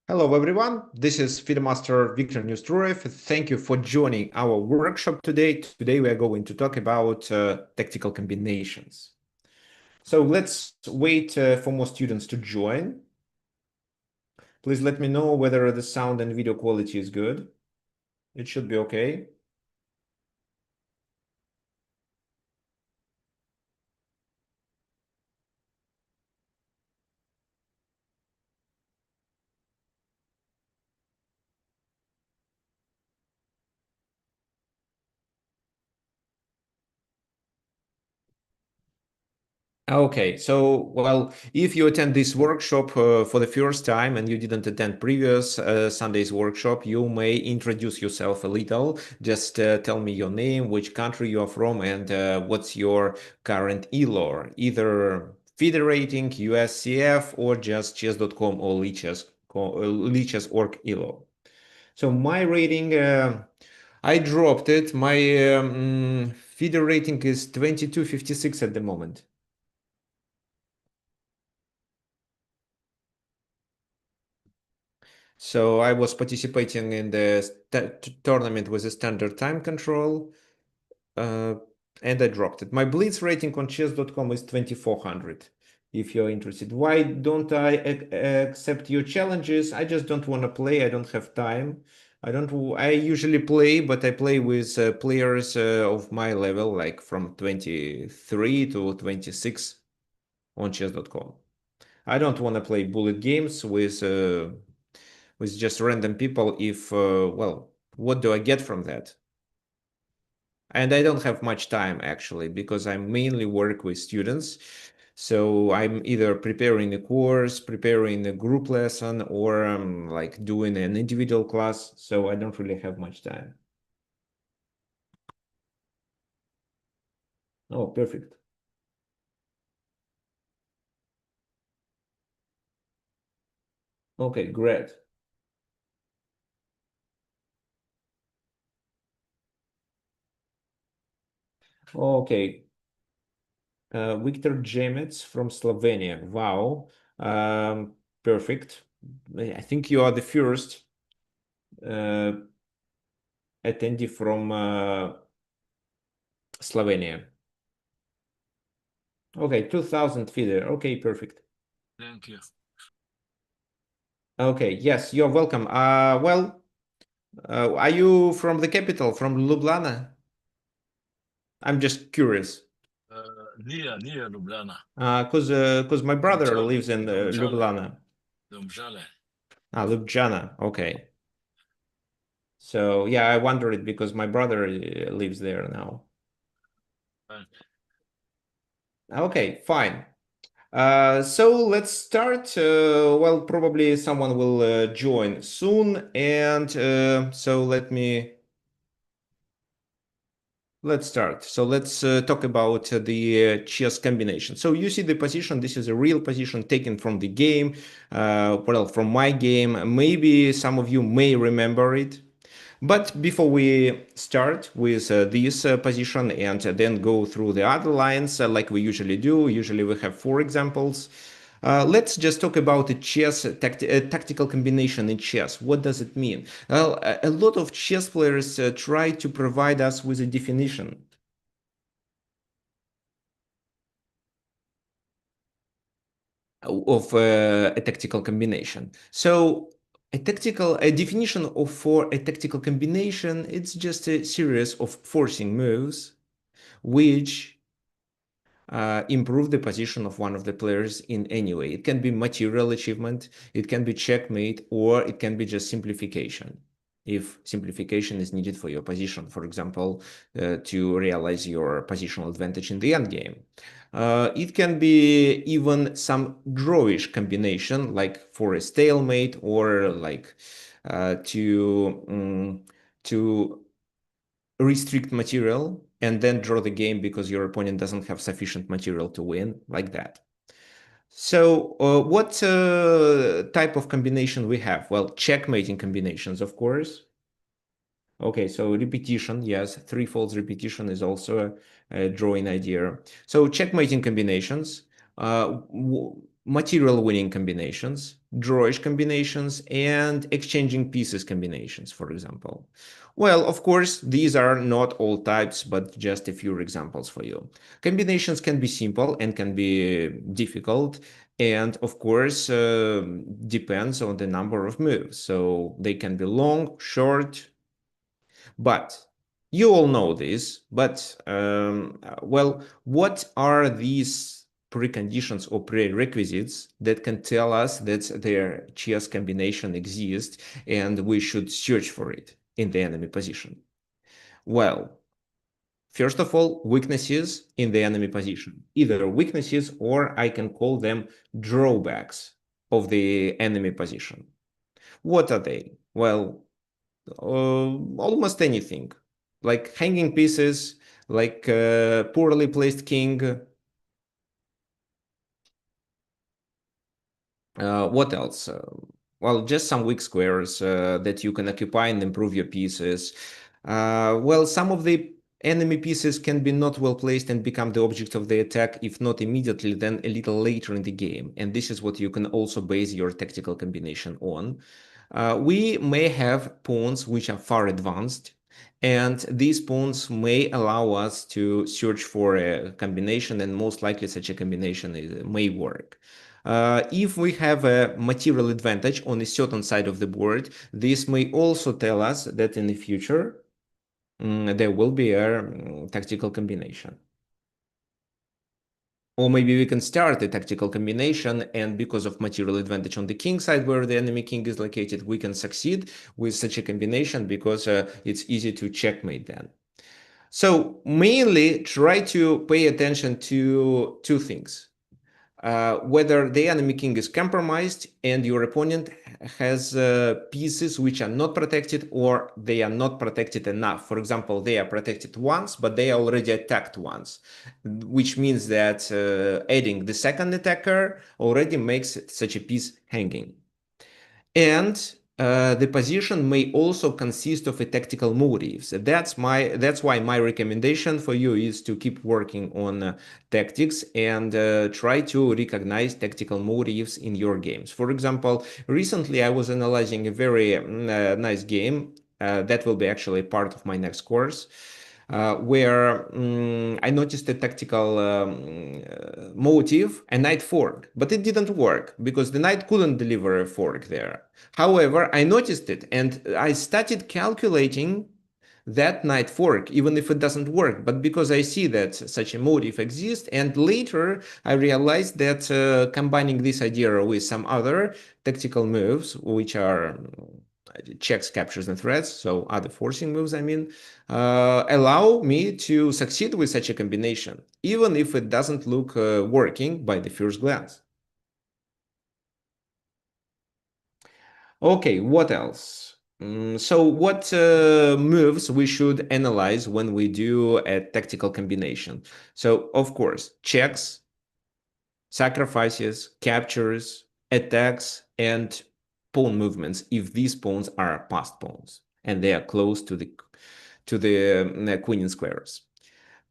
Hello everyone, this is FeedMaster Viktor Neustruev. Thank you for joining our workshop today. Today we are going to talk about tactical combinations. So let's wait for more students to join. Please let me know whether the sound and video quality is good. It should be okay. Okay, so well, if you attend this workshop for the first time and you didn't attend previous Sunday's workshop, you may introduce yourself a little. Just tell me your name, which country you are from, and what's your current ELOR, either FIDE rating, USCF, or just chess.com or Lichess.org ELO. So my rating, I dropped it. My FIDE rating is 2256 at the moment. So I was participating in the tournament with a standard time control, uh, and I dropped it. My blitz rating on chess.com is 2400. If you're interested, why don't I accept your challenges? I just don't want to play. I don't have time. I usually play, but I play with players of my level, like from 23 to 26 on chess.com. I don't want to play bullet games with just random people if, well, what do I get from that? And I don't have much time actually, because I mainly work with students. So I'm either preparing a course, preparing a group lesson, or like doing an individual class. So I don't really have much time. Oh, perfect. Okay, great. Okay, Viktor Jemets from Slovenia. Wow, perfect. I think you are the first uh, attendee from Slovenia. Okay, 2000 feeder. Okay, perfect. Thank you. Okay, yes, you're welcome. Well, are you from the capital, from Ljubljana? I'm just curious. Near Ljubljana. Cause my brother lives in Domžale. Ljubljana. Domžale. Ljubljana. Okay. So yeah, I wondered because my brother lives there now. Fine. Okay, fine. So let's start. Well, probably someone will join soon, and so let's start. So let's talk about the chess combination. So you see the position. This is a real position taken from the game. Well, from my game. Maybe some of you may remember it. But before we start with this position and then go through the other lines like we usually do, usually we have four examples. Let's just talk about a tactical combination in chess. What does it mean? Well, a lot of chess players try to provide us with a definition of a tactical combination. So a definition of for a tactical combination, it's just a series of forcing moves which improve the position of one of the players in any way. It can be material achievement, it can be checkmate, or it can be just simplification. If simplification is needed for your position, for example, to realize your positional advantage in the endgame. It can be even some drawish combination, like for a stalemate, or like to restrict material and then draw the game because your opponent doesn't have sufficient material to win, like that. So what type of combination we have? Well, checkmating combinations, of course. Okay, so repetition, yes, threefold repetition is also a drawing idea. So checkmating combinations. material winning combinations, drawish combinations, and exchanging pieces combinations, for example. Well, of course, these are not all types, but just a few examples for you. Combinations can be simple and can be difficult, and of course, depends on the number of moves. So they can be long, short, but you all know this, but well, what are these preconditions or prerequisites that can tell us that their chess combination exists and we should search for it in the enemy position? Well, first of all, weaknesses in the enemy position, either weaknesses or I can call them drawbacks of the enemy position. What are they? Well, almost anything, like hanging pieces, like poorly placed king. What else? Well, just some weak squares that you can occupy and improve your pieces. Well, some of the enemy pieces can be not well placed and become the object of the attack, if not immediately, then a little later in the game. And this is what you can also base your tactical combination on. We may have pawns which are far advanced, and these pawns may allow us to search for a combination, and most likely such a combination may work. If we have a material advantage on a certain side of the board, this may also tell us that in the future there will be a tactical combination. Or maybe we can start a tactical combination, and because of material advantage on the king side where the enemy king is located, we can succeed with such a combination because it's easy to checkmate then. So mainly try to pay attention to two things. Whether the enemy king is compromised and your opponent has pieces which are not protected or they are not protected enough. For example, they are protected once, but they are already attacked once, which means that adding the second attacker already makes such a piece hanging. And the position may also consist of a tactical motives. That's why my recommendation for you is to keep working on tactics and try to recognize tactical motives in your games. For example, recently I was analyzing a very nice game that will be actually part of my next course. Where I noticed a tactical motive, a knight fork, but it didn't work because the knight couldn't deliver a fork there. However, I noticed it and I started calculating that knight fork, even if it doesn't work, but because I see that such a motive exists, and later I realized that combining this idea with some other tactical moves, which are checks, captures, and threats, so other forcing moves, I mean, allow me to succeed with such a combination, even if it doesn't look working by the first glance. Okay, what else? So what moves we should analyze when we do a tactical combination? So, of course, checks, sacrifices, captures, attacks, and pawn movements if these pawns are passed pawns and they are close to the queen in squares.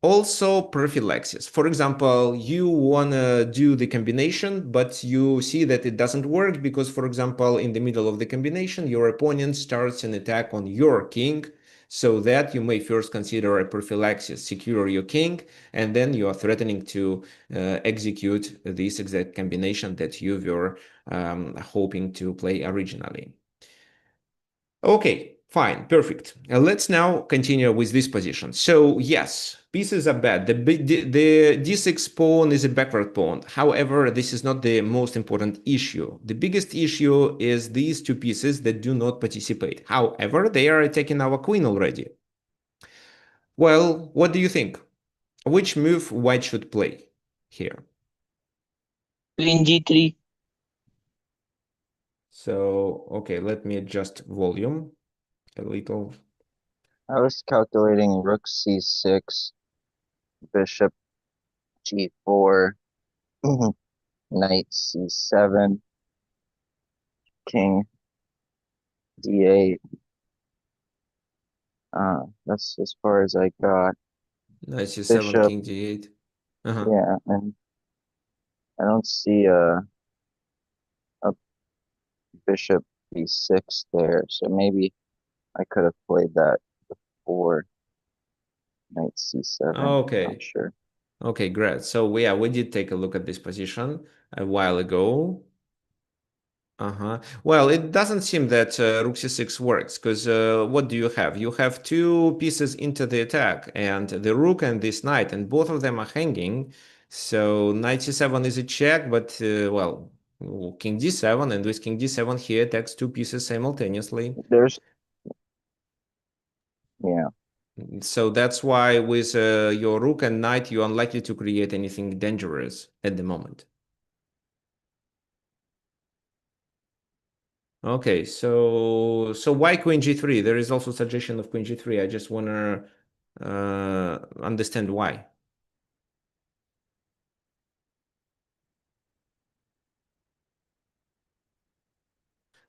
Also, prophylaxis. For example, you want to do the combination, but you see that it doesn't work because, for example, in the middle of the combination, your opponent starts an attack on your king, so that you may first consider a prophylaxis, secure your king, and then you are threatening to execute this exact combination that you were hoping to play originally. Okay, fine, perfect. Let's now continue with this position. So yes, pieces are bad. The d6 pawn is a backward pawn. However, this is not the most important issue. The biggest issue is these two pieces that do not participate. However, they are attacking our queen already. Well, what do you think? Which move white should play here? Queen G3. So, okay, let me adjust volume a little. I was calculating rook C6, bishop G4, knight C7, king D8. That's as far as I got. Knight c7, Bishop, king d8. Uh-huh. yeah, and I don't see bishop b6 there, so maybe I could have played that before knight c7. Not Okay. sure. Okay, great. So we did take a look at this position a while ago. Well, it doesn't seem that rook c6 works because what do you have? You have two pieces into the attack, and the rook and this knight, and both of them are hanging. So knight c7 is a check, but well, king d7, and with king d7 he attacks two pieces simultaneously. There's, yeah, So that's why with your rook and knight, you're unlikely to create anything dangerous at the moment. Okay, so why queen g3? There is also suggestion of queen g3. I just want to understand why.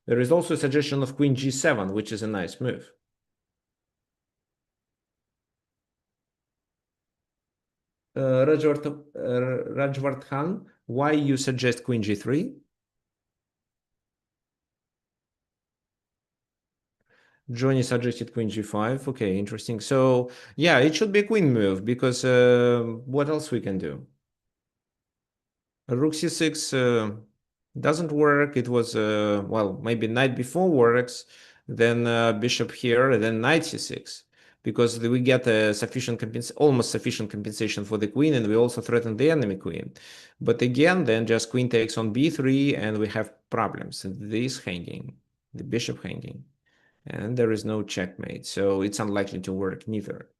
There is also a suggestion of queen g7, which is a nice move. Rajvart Khan, why you suggest queen g3? Johnny suggested queen g5. Okay, interesting. So yeah, it should be a queen move because what else we can do? Rook c6 doesn't work. It was, well, maybe knight before works, then bishop here, then knight c6. Because we get a almost sufficient compensation for the queen, and we also threaten the enemy queen. But again, then just queen takes on b3, and we have problems. This hanging, the bishop hanging, and there is no checkmate. So it's unlikely to work neither.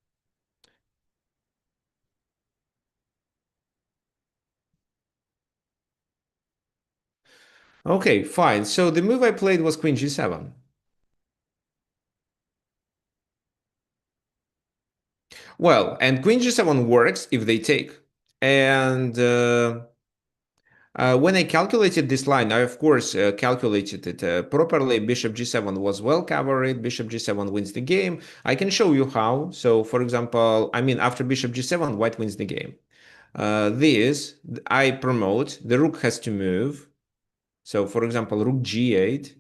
Okay, fine. So the move I played was queen g7. Well, and queen g7 works if they take. And when I calculated this line, I of course calculated it properly. Bishop g7 was well covered. Bishop g7 wins the game. I can show you how. So, for example, I mean, after bishop g7, white wins the game. This I promote. The rook has to move. So, for example, rook g8.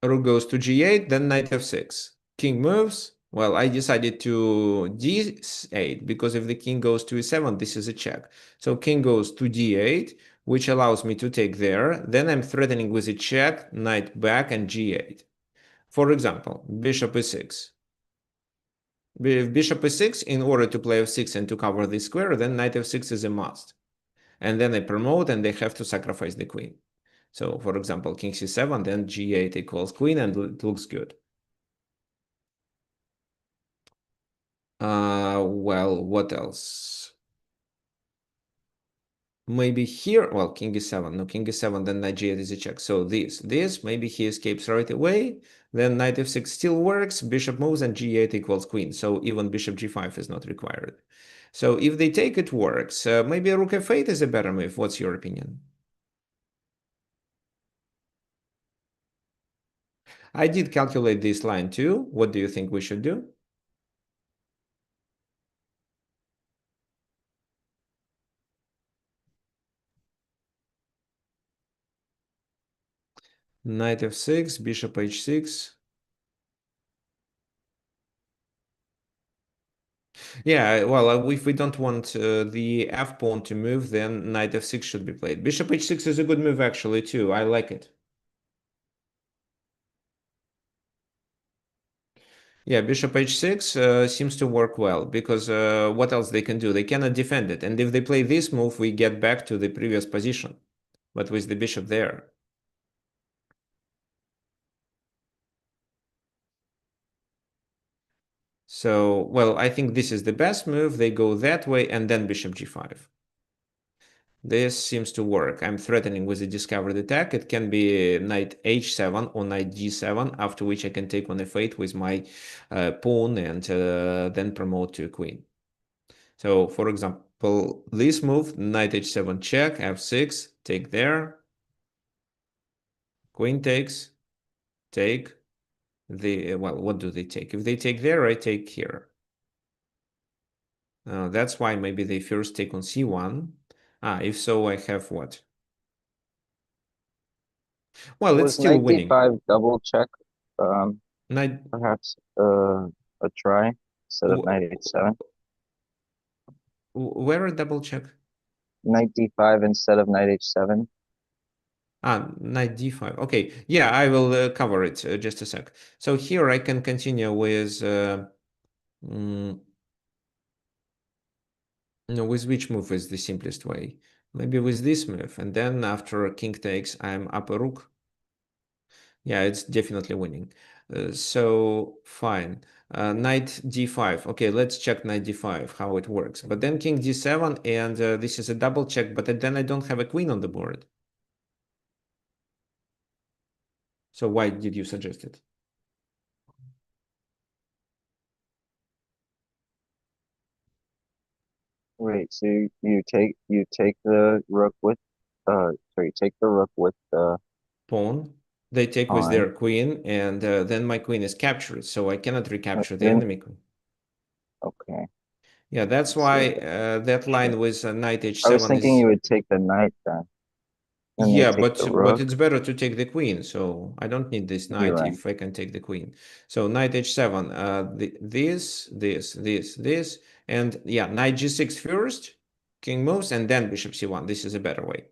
Rook goes to g8, then knight f6. King moves. Well, I decided to d8 because if the king goes to e7, this is a check. So king goes to d8, which allows me to take there. Then I'm threatening with a check, knight back, and g8. For example, bishop e6. If bishop e6, in order to play f6 and to cover this square, then knight f6 is a must. And then I promote, and they have to sacrifice the queen. So, for example, king c7, then g8 equals queen, and it looks good. Well, what else? Maybe here, well, king e7, no, king e7, then knight g8 is a check. So this, maybe he escapes right away. Then knight f6 still works, bishop moves, and g8 equals queen. So even bishop g5 is not required. So if they take, it works. Maybe rook f8 is a better move. What's your opinion? I did calculate this line too. What do you think we should do? Knight f6, bishop h6. Yeah, well, if we don't want the f pawn to move, then knight f6 should be played. Bishop h6 is a good move actually too. I like it. Yeah, bishop h6 seems to work well because what else they can do? They cannot defend it. And if they play this move, we get back to the previous position, but with the bishop there. So, well, I think this is the best move. They go that way and then bishop g5. This seems to work. I'm threatening with a discovered attack. It can be knight h7 or knight g7, after which I can take on f8 with my pawn and then promote to a queen. So, for example, this move, knight h7 check, f6, take there, queen takes, take, well, what do they take? If they take there, I take here. That's why maybe they first take on c1. If so, I have what? Well, it's Was still knight winning. d5 double check? Knight, Perhaps a try instead of knight h7. where a double check? Knight d5 instead of knight h7. Knight d5. Okay, yeah, I will cover it just a sec. So here I can continue with no, with which move is the simplest way? Maybe with this move, and then after king takes, I'm up a rook. Yeah, it's definitely winning. So fine. Knight d5. Okay, let's check knight d5, how it works. But then king d7, and this is a double check, but then I don't have a queen on the board. So why did you suggest it? Wait, so you take the rook with sorry, take the rook with the Pawn. They take with pawn. their queen, and then my queen is captured, so I cannot recapture the In enemy queen. okay, Yeah, that's let's see. why that line Sure. with knight I was h7 thinking is. you would take the knight then, and they Yeah, take but the but rook. it's better to take the queen, so I don't need this You're knight right. if I can take the queen. So knight h7, this, and yeah, knight g6 first, king moves, and then bishop c1. This is a better way.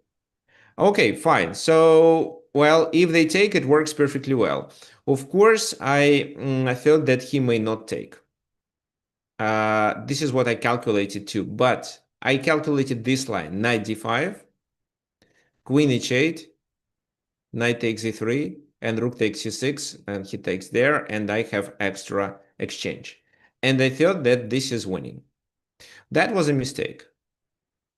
Okay, fine. So, well, if they take, it works perfectly well. Of course, I felt that he may not take. This is what I calculated too, but I calculated this line, knight d5, queen h8, knight takes e3, and rook takes c6, and he takes there, and I have extra exchange. And I thought that this is winning. That was a mistake.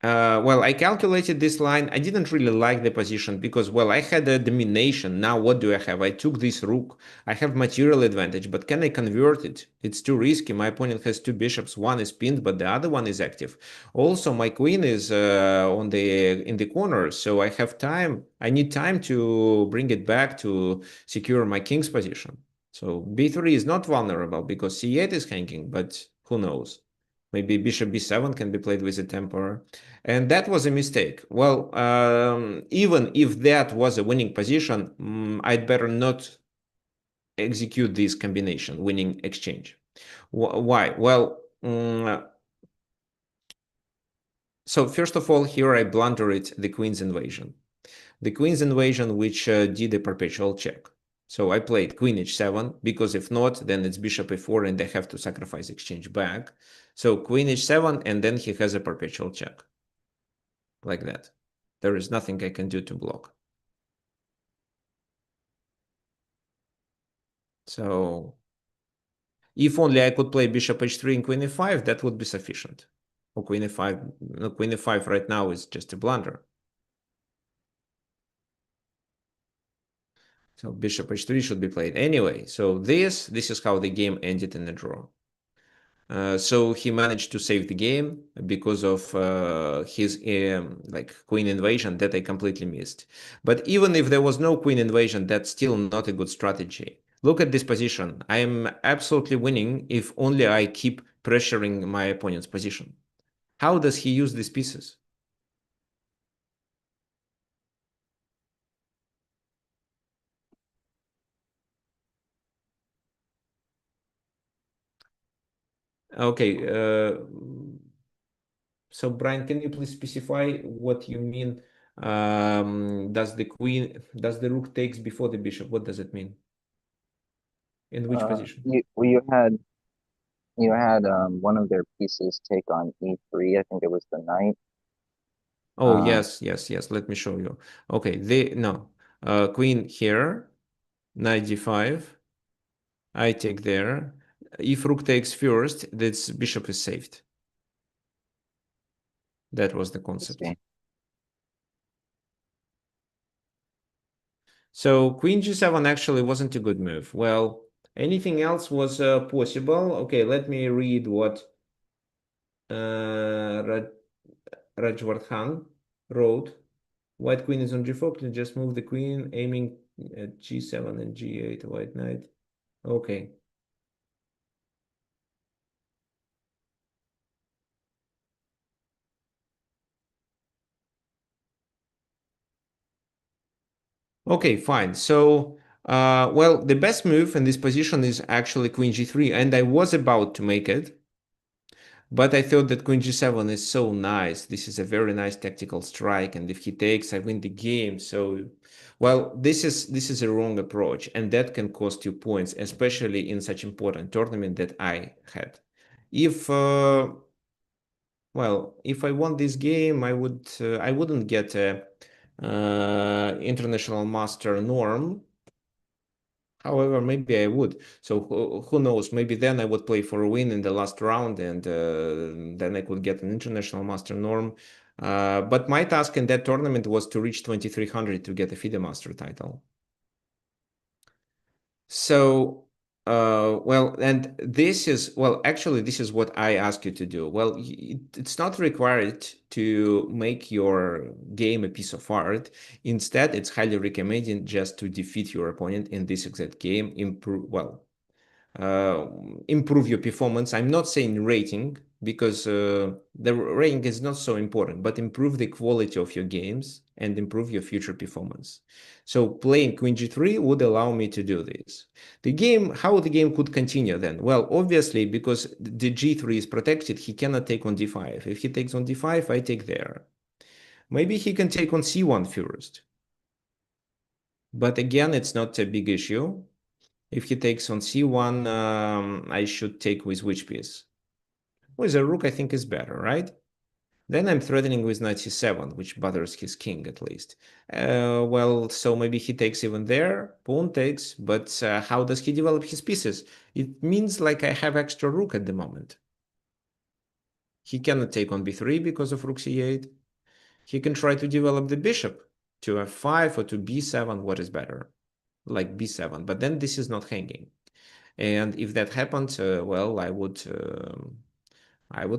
Well, I calculated this line. I didn't really like the position because, well, I had a domination. Now, what do I have? I took this rook. I have material advantage, but can I convert it? It's too risky. My opponent has two bishops. One is pinned, but the other one is active. Also, my queen is in the corner, so I have time. I need time to bring it back to secure my king's position. So b3 is not vulnerable because c8 is hanging, but who knows? Maybe bishop b7 can be played with a temper. And that was a mistake. Well, even if that was a winning position, I'd better not execute this combination, winning exchange. Why? Well, so first of all, here I blundered the queen's invasion. The queen's invasion, which did a perpetual check. So I played queen h7, because if not, then it's bishop e4 and I have to sacrifice exchange back. So queen h7, and then he has a perpetual check. Like that. There is nothing I can do to block. So if only I could play bishop h3 and queen e5, that would be sufficient. Or queen e5, no, queen e5 right now is just a blunder. So bishop h3 should be played anyway. So this is how the game ended in a draw. So he managed to save the game because of his like queen invasion that I completely missed. But even if there was no queen invasion, that's still not a good strategy. Look at this position. I am absolutely winning if only I keep pressuring my opponent's position. How does he use these pieces? Okay, so Brian, can you please specify what you mean? Does the rook takes before the bishop? What does it mean? In which position? You had one of their pieces take on e3. I think it was the knight. Oh, yes. Let me show you. Okay, queen here, knight d5. I take there. If rook takes first, this bishop is saved. That was the I concept. see. So queen g7 actually wasn't a good move. Well, anything else was possible. Okay, let me read what Rajwardhan wrote. White queen is on g4. Please just move the queen, aiming at g7 and g8. White knight. Okay. Okay, fine. So, well, the best move in this position is actually queen g3, and I was about to make it, but I thought that queen g7 is so nice. This is a very nice tactical strike, and if he takes, I win the game. So, well, this is a wrong approach, and that can cost you points, especially in such important tournament that I had. If well, if I won this game, I wouldn't get a international master norm. However, maybe I would. So who knows? Maybe then I would play for a win in the last round, and then I could get an international master norm. But my task in that tournament was to reach 2300 to get a FIDE master title. So, well, and this is, well, actually, this is what I ask you to do. Well, it's not required to make your game a piece of art. Instead, it's highly recommended just to defeat your opponent in this exact game, improve your performance. I'm not saying rating because the rating is not so important, but improve the quality of your games and improve your future performance. So playing Queen G3 would allow me to do this. How the game could continue then? Well, obviously, because the G3 is protected, he cannot take on D5. If he takes on D5, I take there. Maybe he can take on C1 first. But again, it's not a big issue. If he takes on c1, I should take with which piece? With a rook, I think is better, right? Then I'm threatening with knight c7, which bothers his king at least. Well, so maybe he takes even there, pawn takes, but how does he develop his pieces? It means like I have extra rook at the moment. He cannot take on b3 because of rook c8. He can try to develop the bishop to f5 or to b7, what is better? Like b7, but then this is not hanging. And if that happens, well, I would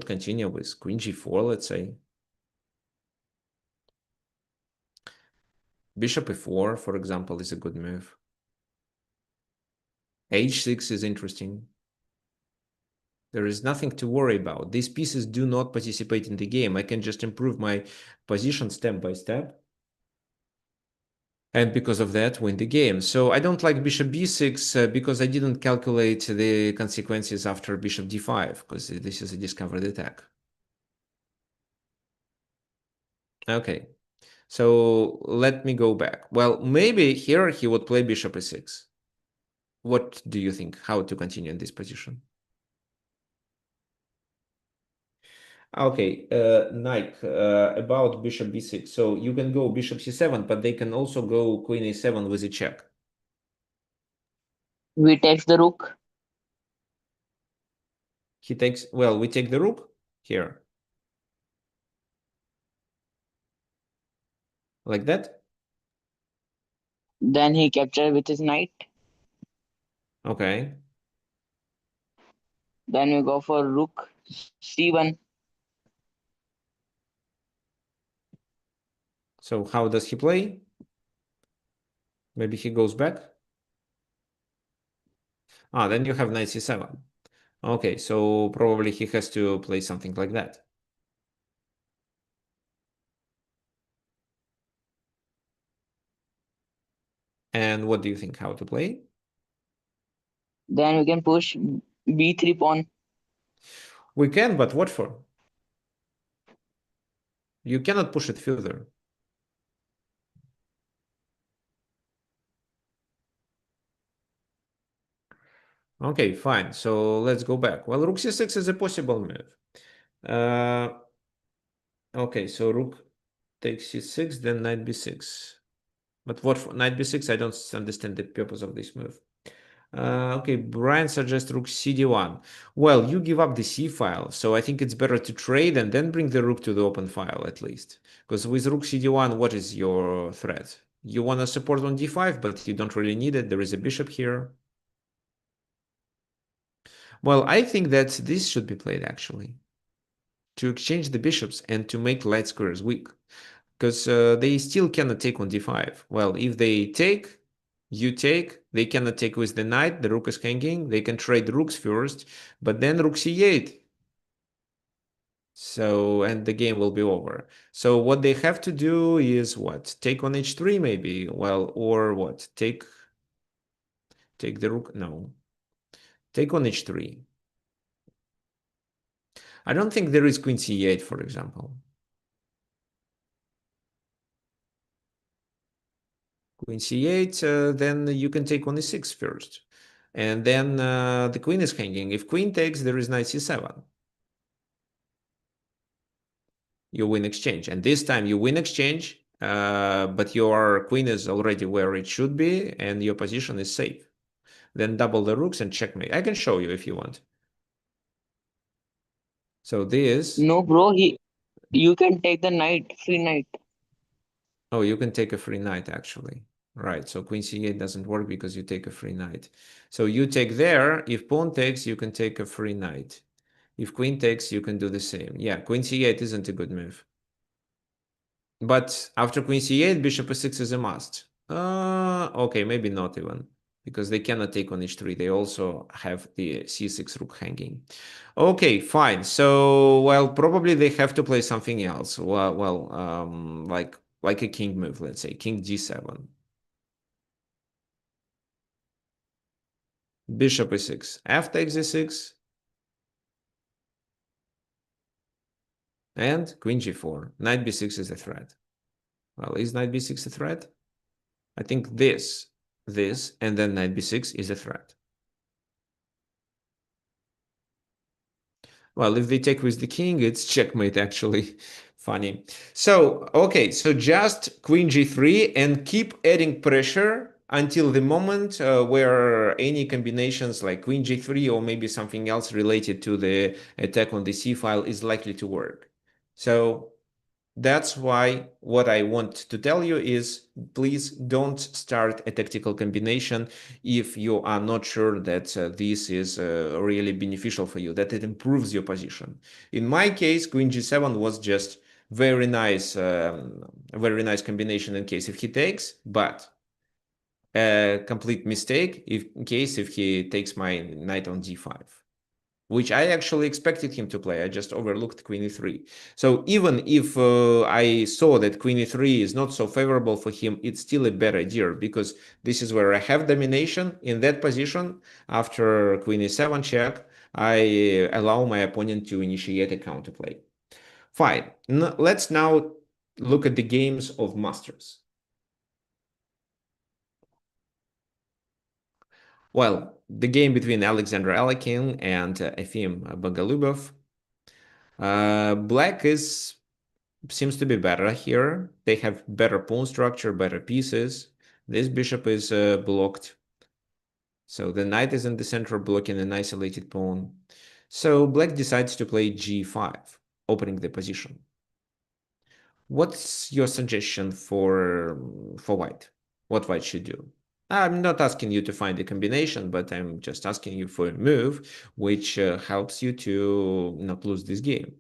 continue with queen g4, let's say. Bishop e4, for example, is a good move. h6 is interesting. There is nothing to worry about. These pieces do not participate in the game. I can just improve my position step by step. And because of that, win the game. So I don't like bishop b6 because I didn't calculate the consequences after bishop d5, because this is a discovered attack. Okay, so let me go back. Well, maybe here he would play bishop e6. What do you think? How to continue in this position? Okay, Nike, about bishop b6. So you can go bishop c7, but they can also go queen a7 with a check. We take the rook. He takes, well, we take the rook here. Like that? Then he captures with his knight. Okay. Then we go for rook c1. So how does he play? Maybe he goes back. Ah, then you have knight c7. Okay, so probably he has to play something like that. And what do you think how to play? Then we can push b3 pawn. We can, but what for? You cannot push it further. Okay, fine. So let's go back. Well, rook c6 is a possible move. Okay, so rook takes c6, then knight b6. But what for knight b6? I don't understand the purpose of this move. Okay, Brian suggests rook cd1. Well, you give up the c file, so I think it's better to trade and then bring the rook to the open file at least. Because with rook cd1, what is your threat? You want to support on d5, but you don't really need it. There is a bishop here. Well, I think that this should be played actually, to exchange the bishops and to make light squares weak, because they still cannot take on d5. Well, if they take, you take, they cannot take with the knight, the rook is hanging, they can trade rooks first, but then rook c8. So, and the game will be over. So what they have to do is what? Take on h3 maybe. Well, or what? Take the rook. No. Take on h3. I don't think there is queen c8, for example. Queen c8, then you can take on e6 first. And then the queen is hanging. If queen takes, there is knight c7. You win exchange. And this time you win exchange, but your queen is already where it should be, and your position is safe. Then double the rooks and checkmate. I can show you if you want. So this... No, bro. You can take the knight, free knight. Oh, you can take a free knight, actually. Right, so queen c8 doesn't work because you take a free knight. So you take there. If pawn takes, you can take a free knight. If queen takes, you can do the same. Yeah, queen c8 isn't a good move. But after queen c8, bishop e6 is a must. Okay, maybe not even, because they cannot take on h3. They also have the c6 rook hanging. Okay, fine. So, well, probably they have to play something else. Like a king move, let's say, king g7. Bishop e6, f takes e6, and queen g4. Knight b6 is a threat. Well, is knight b6 a threat? I think this, and then knight b6 is a threat. Well, if they take with the king, it's checkmate, actually. Funny. So, okay, so just queen g3 and keep adding pressure until the moment where any combinations like queen g3 or maybe something else related to the attack on the c file is likely to work. So that's why what I want to tell you is, please don't start a tactical combination if you are not sure that this is really beneficial for you, that it improves your position. In my case, queen g7 was just very nice combination in case if he takes, but a complete mistake in case if he takes my knight on d5. Which I actually expected him to play. I just overlooked queen e3. So even if I saw that queen e3 is not so favorable for him, it's still a bad idea, because this is where I have domination. In that position, after queen e7 check, I allow my opponent to initiate a counterplay. Fine. Let's now look at the games of masters. Well, the game between Alexander Alekhine and Efim Boголюбов. Black seems to be better here. They have better pawn structure, better pieces. This bishop is blocked. So the knight is in the center blocking an isolated pawn. So black decides to play g5, opening the position. What's your suggestion for white? What white should do? I'm not asking you to find a combination, but I'm just asking you for a move which helps you to not lose this game.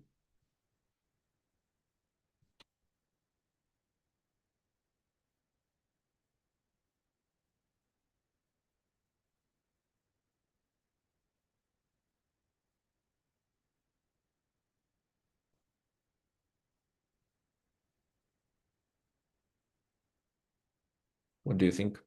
What do you think?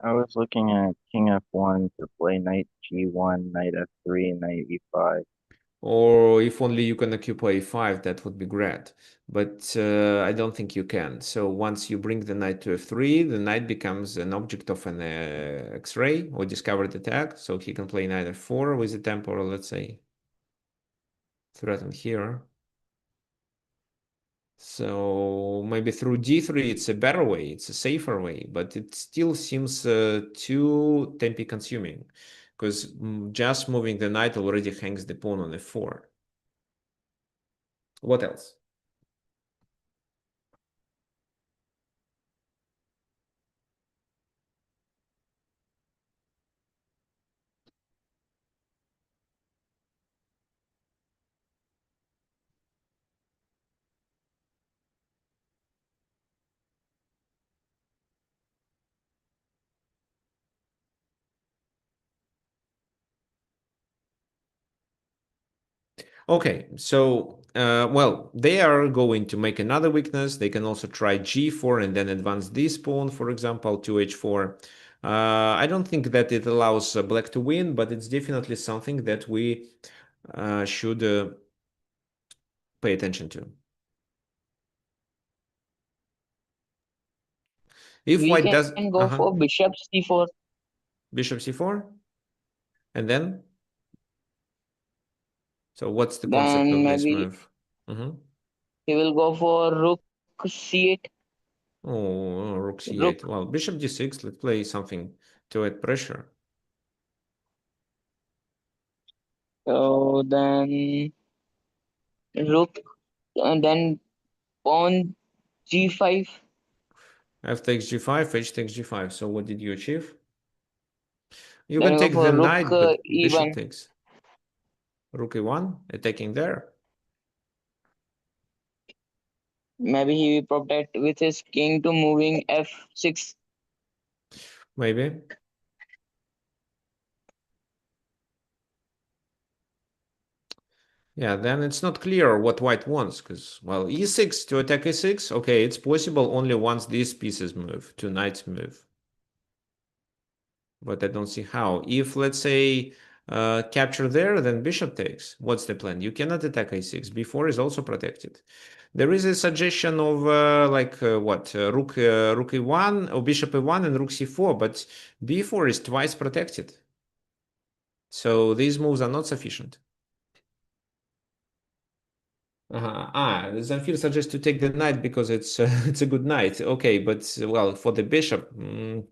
I was looking at king f1 to play knight g1, knight f3, knight e5. Or if only you can occupy e5, that would be great. But I don't think you can. So once you bring the knight to f3, the knight becomes an object of an X-ray or discovered attack. So he can play knight f4 with a temporal, let's say, threatened here. So maybe through d3, it's a better way, it's a safer way, but it still seems too tempi consuming, because just moving the knight already hangs the pawn on f4. What else? Okay, so, well, they are going to make another weakness. They can also try g4 and then advance this pawn, for example, to h4. I don't think that it allows black to win, but it's definitely something that we should pay attention to. If We white does... can go for bishop c4. Bishop c4? And then? So what's the concept Then of this maybe move? he will go for rook c8. Oh, rook c8. Rook. Well, bishop d6. Let's play something to add pressure. So then rook, and then pawn g5. F takes g5, h takes g5. So what did you achieve? You Then can we go take the for rook knight, but bishop e1. takes. Rook e1, attacking there. Maybe he will protect with his king to moving f6. Maybe. Yeah, then it's not clear what white wants, because, well, e6 to attack e6, okay, it's possible only once these pieces move, two knights move. But I don't see how. If, let's say, capture there, then bishop takes. What's the plan? You cannot attack a6. b4 is also protected. There is a suggestion of rook e1 or bishop e1 and rook c4, but b4 is twice protected. So these moves are not sufficient. Zamfir suggests to take the knight because it's it's a good knight. Okay, but well, for the bishop, a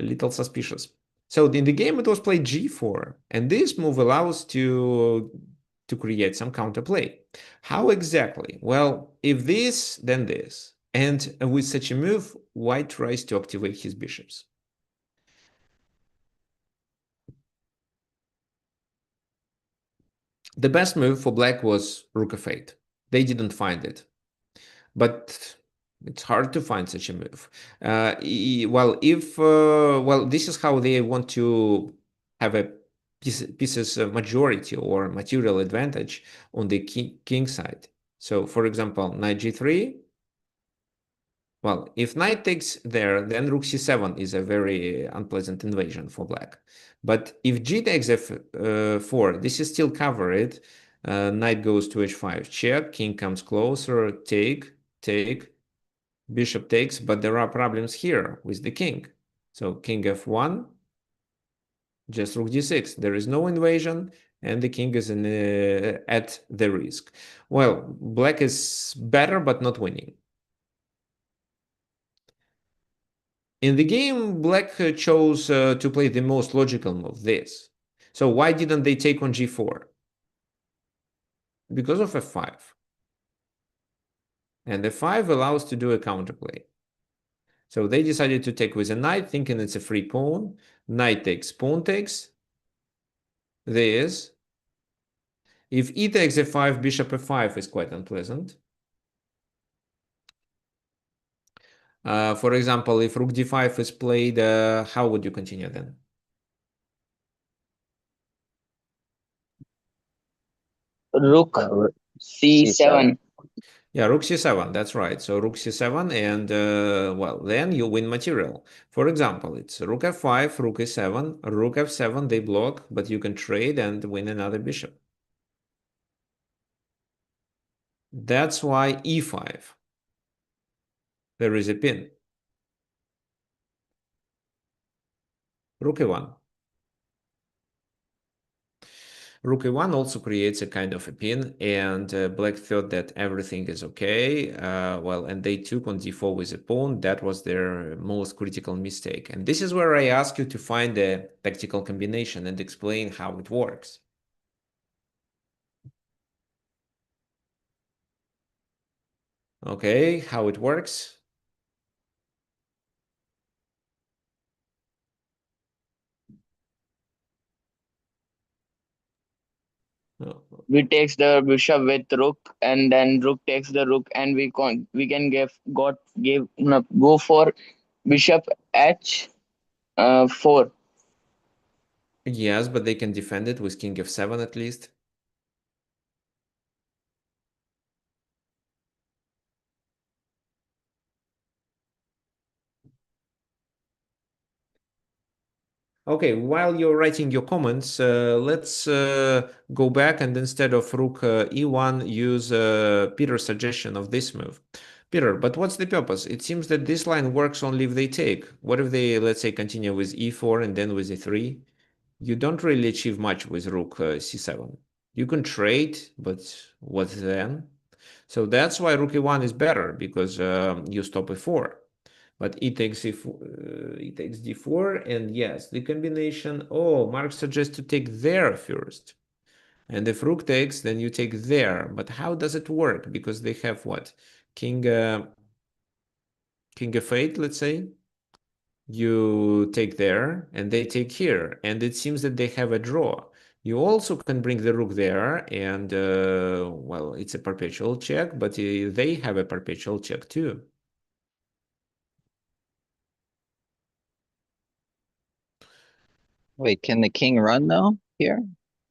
little suspicious. So in the game, it was played g4, and this move allows to create some counterplay. How exactly? Well, if this, then this. And with such a move, white tries to activate his bishops. The best move for black was rook f8. They didn't find it. But it's hard to find such a move. Well, this is how they want to have a pieces majority or material advantage on the king side. So, for example, knight g3. Well, if knight takes there, then rook c7 is a very unpleasant invasion for black. But if g takes f4, this is still covered. Knight goes to h5, check, king comes closer, take, bishop takes, but there are problems here with the king. So king f1, just rook d6. There is no invasion, and the king is at the risk. Well, black is better, but not winning. In the game, black chose to play the most logical move, this. So why didn't they take on g4? Because of f5. And f5 allows to do a counterplay. So they decided to take with a knight, thinking it's a free pawn. Knight takes, pawn takes. This. If e takes f5, bishop f5 is quite unpleasant. For example, if rook d5 is played, how would you continue then? Rook c7. Yeah, rook c7, that's right. So rook c7, and well, then you win material. For example, it's rook f5, rook e7, rook f7, they block, but you can trade and win another bishop. That's why e5. There is a pin. Rook e1. Rook e1 also creates a kind of a pin, and black thought that everything is okay. Well, and they took on d4 with a pawn. That was their most critical mistake. And this is where I ask you to find a tactical combination and explain how it works. Okay, how it works? We takes the bishop with rook, and then rook takes the rook, and we can go for bishop h4. Yes, but they can defend it with king f7 at least. Okay, while you're writing your comments, let's go back and instead of rook e1, use Peter's suggestion of this move. Peter, but what's the purpose? It seems that this line works only if they take. What if they, let's say, continue with e4 and then with e3? You don't really achieve much with rook c7. You can trade, but what then? So that's why rook e1 is better, because you stop e4. But e takes e takes d4, and yes, the combination. Oh, Mark suggests to take there first. And if rook takes, then you take there. But how does it work? Because they have what? King f8, let's say. You take there, and they take here. And it seems that they have a draw. You also can bring the rook there, and, well, it's a perpetual check, but they have a perpetual check too. Wait, can the king run though here?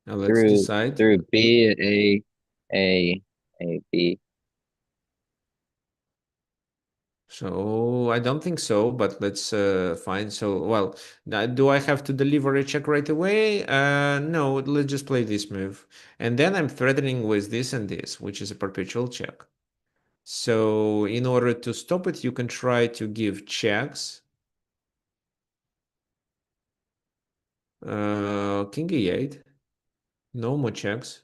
Now let's decide. Through B, A, B. So I don't think so, but let's find. So, well, do I have to deliver a check right away? No, let's just play this move. And then I'm threatening with this and this, which is a perpetual check. So in order to stop it, you can try to give checks. King e8. No more checks.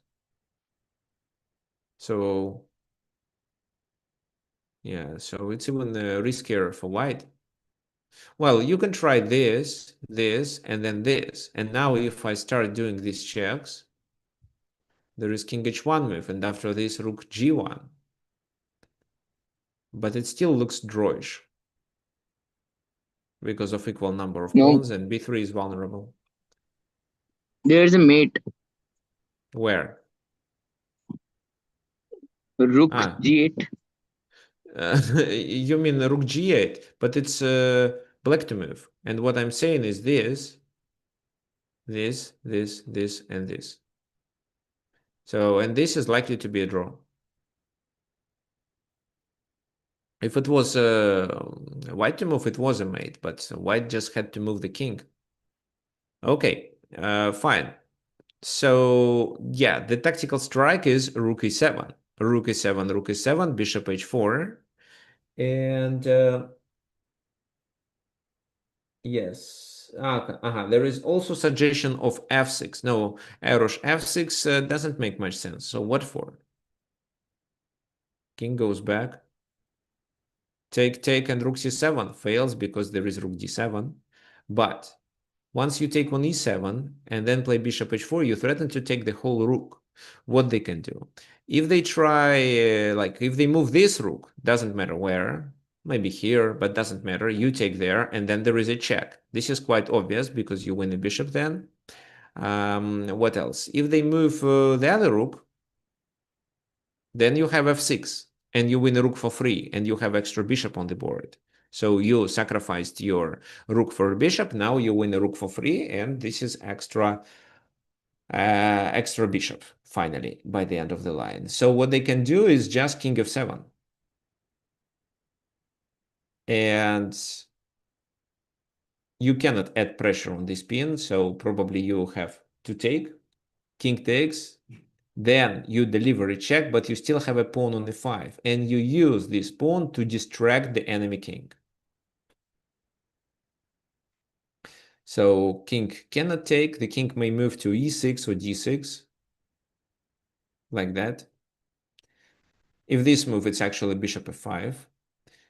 So, yeah, so it's even riskier for white. Well, you can try this, this, and then this. And now if I start doing these checks, there is king h1 move, and after this rook g1. But it still looks drawish because of equal number of No, pawns, and b3 is vulnerable. there's a mate. Where? Rook Ah, g8. you mean rook g8, but it's black to move. And what I'm saying is this, this, and this. So, and this is likely to be a draw. If it was white to move, it was a mate, but white just had to move the king. Okay, fine. So, yeah, the tactical strike is rook e7. Rook e7, rook e7, bishop h4. And yes, there is also suggestion of f6. No, Erosh, f6 doesn't make much sense. So what for? King goes back. Take, and rook c7 fails because there is rook d7. But once you take on e7 and then play bishop h4, you threaten to take the whole rook. What they can do? If they try, if they move this rook, doesn't matter where, maybe here, but doesn't matter. You take there, and then there is a check. This is quite obvious because you win the bishop then. What else? If they move the other rook, then you have f6, and you win a rook for free, and you have extra bishop on the board. So you sacrificed your rook for a bishop. Now you win a rook for free, and this is extra bishop finally by the end of the line. So what they can do is just king f7, and you cannot add pressure on this pin. So probably you have to take. King takes. Then you deliver a check, but you still have a pawn on e5, and you use this pawn to distract the enemy king. So king cannot take. The king may move to e6 or d6, like that. If this move, it's actually bishop f5.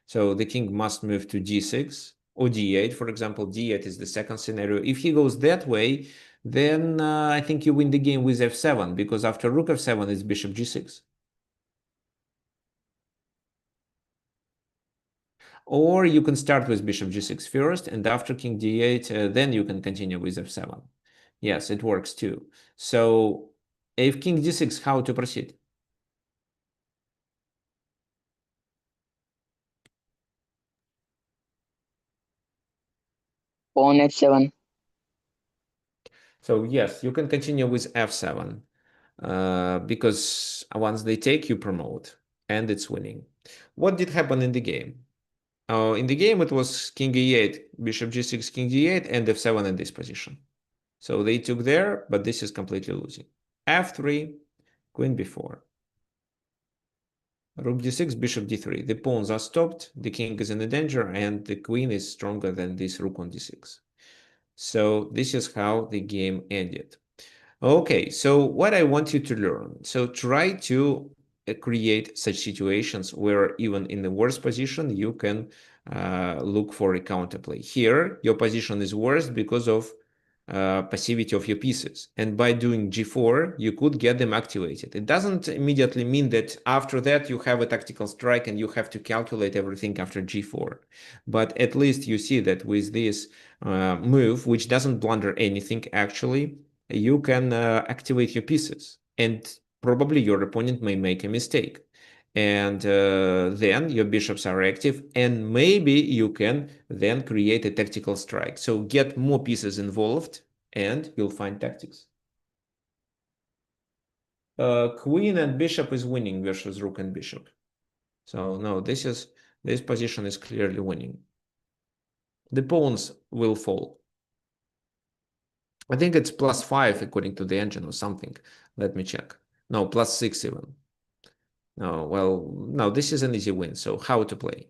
So the king must move to d6 or d8, for example. D8 is the second scenario. If he goes that way, then I think you win the game with f7, because after rook f7 is bishop g6. Or you can start with bishop g6 first, and after king d8, then you can continue with f7. Yes, it works too. So if king d6, how to proceed? Pawn f7. So yes, you can continue with f7, because once they take, you promote, and it's winning. What did happen in the game? In the game, it was king e8, bishop g6, king d8, and f7 in this position. So they took there, but this is completely losing. f3, queen b4. Rook d6, bishop d3. The pawns are stopped, the king is in a danger, and the queen is stronger than this rook on d6. So this is how the game ended. Okay, so what I want you to learn. So try to create such situations where even in the worst position, you can look for a counterplay. Here, your position is worse because of passivity of your pieces. And by doing g4, you could get them activated. It doesn't immediately mean that after that you have a tactical strike and you have to calculate everything after g4. But at least you see that with this move, which doesn't blunder anything actually, you can activate your pieces. And probably your opponent may make a mistake. And then your bishops are active, and maybe you can then create a tactical strike. So get more pieces involved, and you'll find tactics. Queen and bishop is winning versus rook and bishop. So no, this position is clearly winning. The pawns will fall. I think it's +5 according to the engine or something. Let me check. No, +6 even. No, well, no, this is an easy win. So how to play?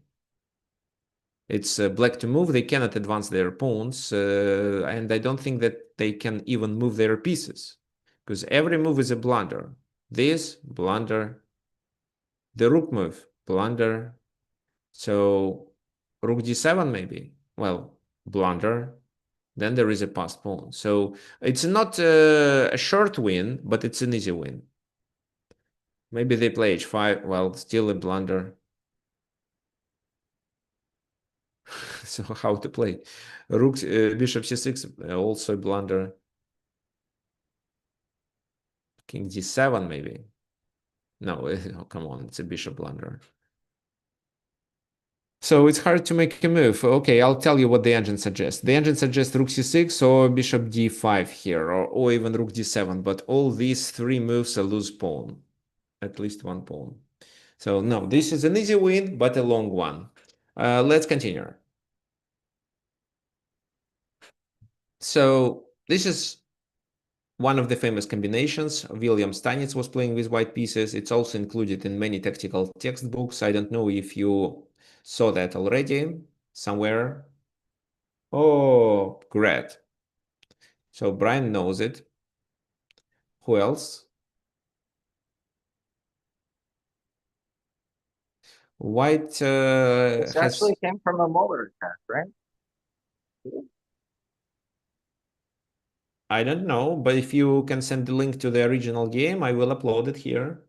It's black to move. They cannot advance their pawns, and I don't think that they can even move their pieces, because every move is a blunder. This, blunder. The rook move, blunder. So rook d7 maybe. Well, blunder. Then there is a passed pawn. So it's not a short win, but it's an easy win. Maybe they play h5. Well, still a blunder. So how to play? Rook, bishop c6, also blunder. King d7 maybe. No, oh, come on, it's a bishop blunder. So it's hard to make a move. Okay, I'll tell you what the engine suggests. The engine suggests rook c6 or bishop d5 here, or even rook d7, but all these three moves a lose pawn. At least one pawn. So no, this is an easy win, but a long one. Let's continue. So this is one of the famous combinations. William Stanitz was playing with white pieces. It's also included in many tactical textbooks. I don't know if you saw that already somewhere. Oh, great. So Brian knows it. Who else? White This has... actually came from a Muller attack, right? I don't know, but if you can send the link to the original game, I will upload it here.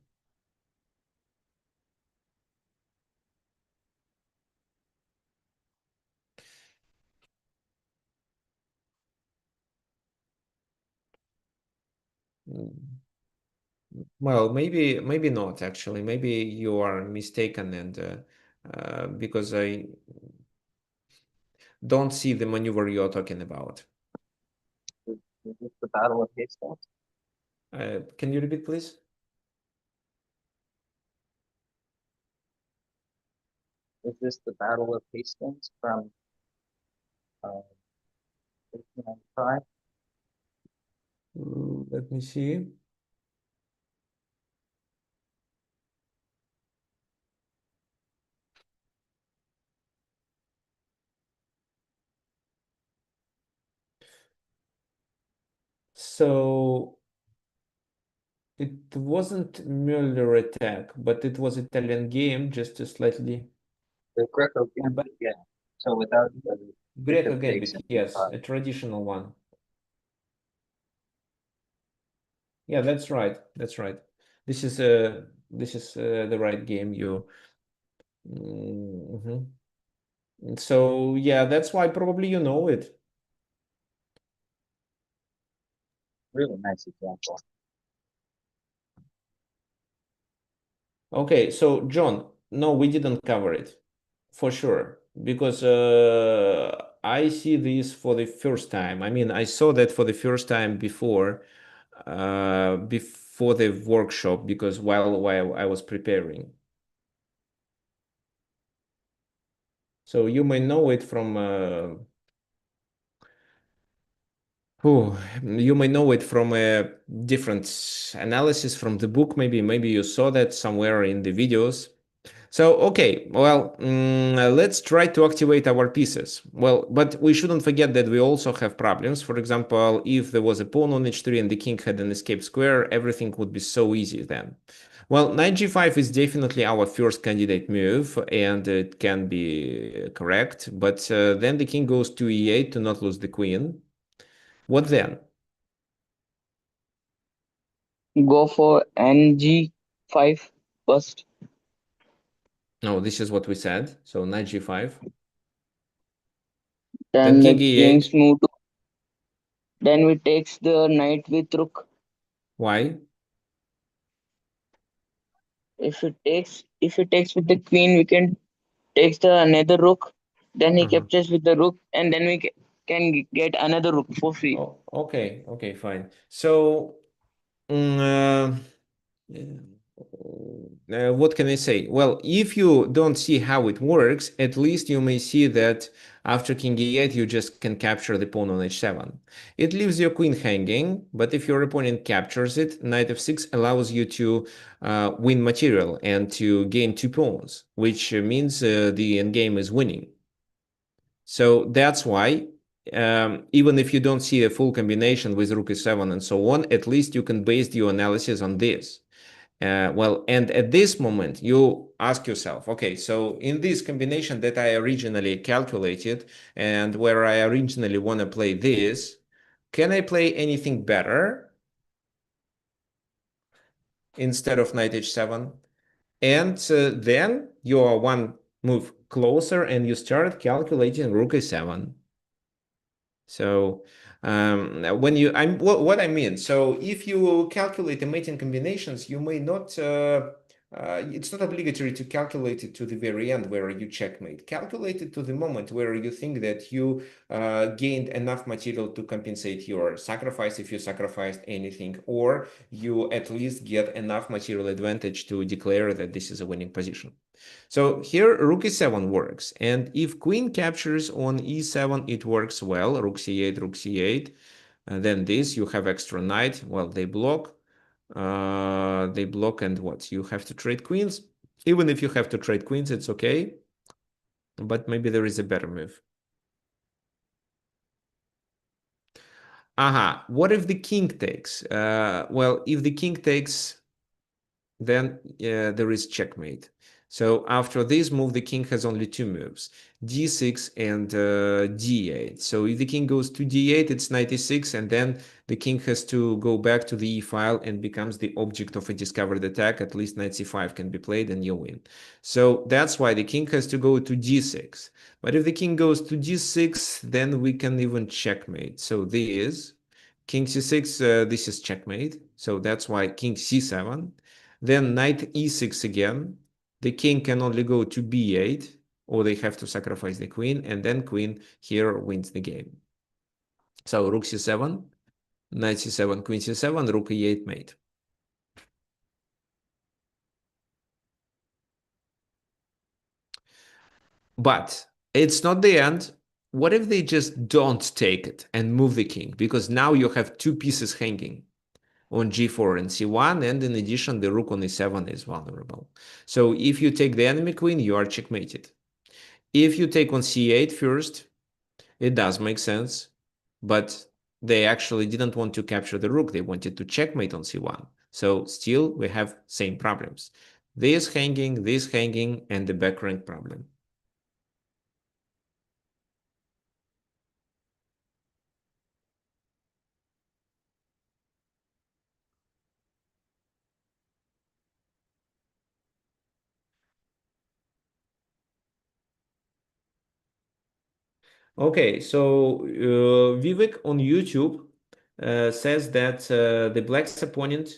Well, maybe not actually. Maybe you are mistaken, and because I don't see the maneuver you're talking about. Is this the Battle of Hastings? Can you repeat, please? Is this the Battle of Hastings from 1895? Let me see. So it wasn't Mueller attack, but it was Italian game, just a slightly The Greco-Gambit, yeah. So without the Greco bishop takes Gambit, and yes, d5. a traditional one. Yeah, that's right. That's right. This is the right game. Mhm. So yeah, that's why probably you know it. Really nice example. Okay, so John, no, we didn't cover it for sure because I see this for the first time. I mean, I saw that for the first time before the workshop because while I was preparing. So you may know it from you may know it from a different analysis from the book. Maybe you saw that somewhere in the videos. So, okay, well, let's try to activate our pieces. Well, but we shouldn't forget that we also have problems. For example, if there was a pawn on h3 and the king had an escape square, everything would be so easy then. Well, knight g5 is definitely our first candidate move, and it can be correct. But then the king goes to e8 to not lose the queen. What then? Go for ng5 first. No, this is what we said. So knight g5. Then Then king the e8. king's move to. Then we takes the knight with rook. Why? If it takes with the queen, we can takes the another rook. Then he captures with the rook, and then we can get another rook for free. Oh, okay, fine. So, mm, what can I say? Well, if you don't see how it works, at least you may see that after king e8, you just can capture the pawn on h7. It leaves your queen hanging, but if your opponent captures it, knight f6 allows you to win material and to gain 2 pawns, which means the endgame is winning. So that's why, even if you don't see a full combination with rook e7 and so on, at least you can base your analysis on this. Well, and at this moment, you ask yourself, okay, so in this combination that I originally calculated and where I originally want to play this, can I play anything better instead of knight h7? And then you are one move closer and you start calculating rook e7. So when you, what I mean, so if you calculate the mating combinations, you may not, it's not obligatory to calculate it to the very end where you checkmate. Calculate it to the moment where you think that you gained enough material to compensate your sacrifice if you sacrificed anything, or you at least get enough material advantage to declare that this is a winning position. So here rook e7 works, and if queen captures on e7, it works well. Rook c8, and then this, you have extra knight. Well, they block, and what? You have to trade queens. Even if you have to trade queens, it's okay, but maybe there is a better move. Aha, what if the king takes? Well, if the king takes, then there is checkmate. So after this move, the king has only 2 moves, d6 and d8. So if the king goes to d8, it's knight e6, and then the king has to go back to the e file and becomes the object of a discovered attack. At least knight c5 can be played and you win. So that's why the king has to go to d6. But if the king goes to d6, then we can even checkmate. So this king c6, this is checkmate. So that's why king c7. Then knight e6 again. The king can only go to b8, or they have to sacrifice the queen, and then queen here wins the game. So rook c7, knight c7, queen c7, rook e8 mate. But it's not the end. What if they just don't take it and move the king? Because now you have 2 pieces hanging on g4 and c1, and in addition, the rook on e7 is vulnerable. So if you take the enemy queen, you are checkmated. If you take on c8 first, it does make sense, but they actually didn't want to capture the rook. They wanted to checkmate on c1. So still, we have same problems. This hanging, and the back rank problem. Okay, so Vivek on YouTube says that the black's opponent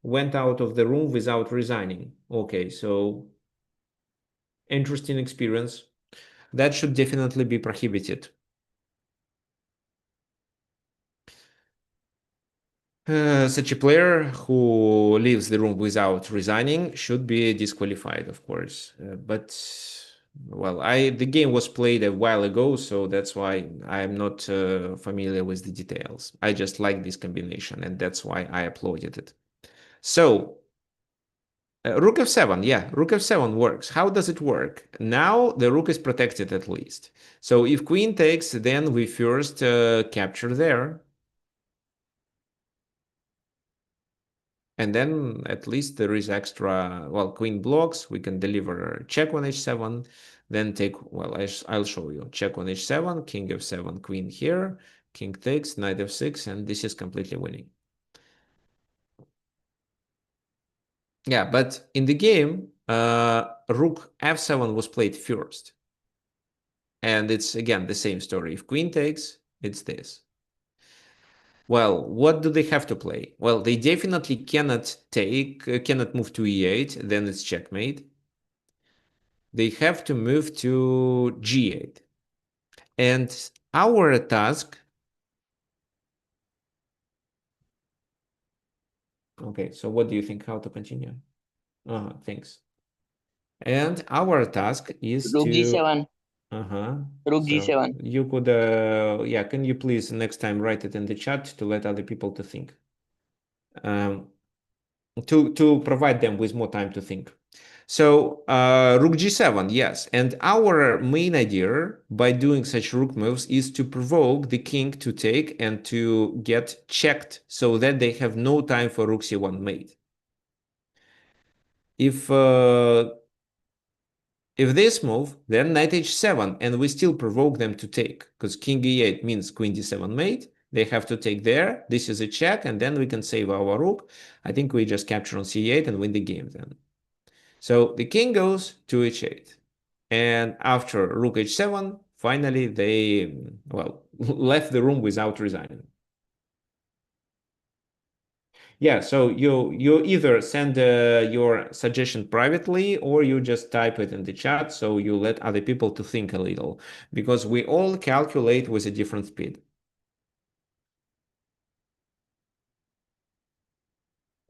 went out of the room without resigning. Okay, so interesting experience. That should definitely be prohibited. Such a player who leaves the room without resigning should be disqualified, of course. But Well, the game was played a while ago, so that's why I'm not familiar with the details. I just like this combination, and that's why I uploaded it. So, rook f7, yeah, rook f7 works. How does it work? Now the rook is protected at least. So if queen takes, then we first capture there. And then at least there is extra, well, queen blocks, we can deliver check on h7, then take, well, I'll show you. Check on h7, king f7, queen here, king takes, knight f6, and this is completely winning. Yeah, but in the game, rook f7 was played first. And it's, again, the same story. If queen takes, it's this. Well, what do they have to play? Well, they definitely cannot cannot move to e8, then it's checkmate. They have to move to g8. And our task, okay, so what do you think, how to continue? Thanks. And our task is Rook to, g7. Rook so g7. you could, yeah, can you please next time write it in the chat to let other people to think? To provide them with more time to think. So rook g7, yes. And our main idea by doing such rook moves is to provoke the king to take and to get checked so that they have no time for rook c1 mate. If this move, then knight h7, and we still provoke them to take, because king e8 means queen d7 mate. They have to take there. This is a check, and then we can save our rook. I think we just capture on c8 and win the game then. So the king goes to h8. And after rook h7, finally they, well, left the room without resigning. Yeah, so you either send your suggestion privately or you just type it in the chat so you let other people to think a little because we all calculate with a different speed.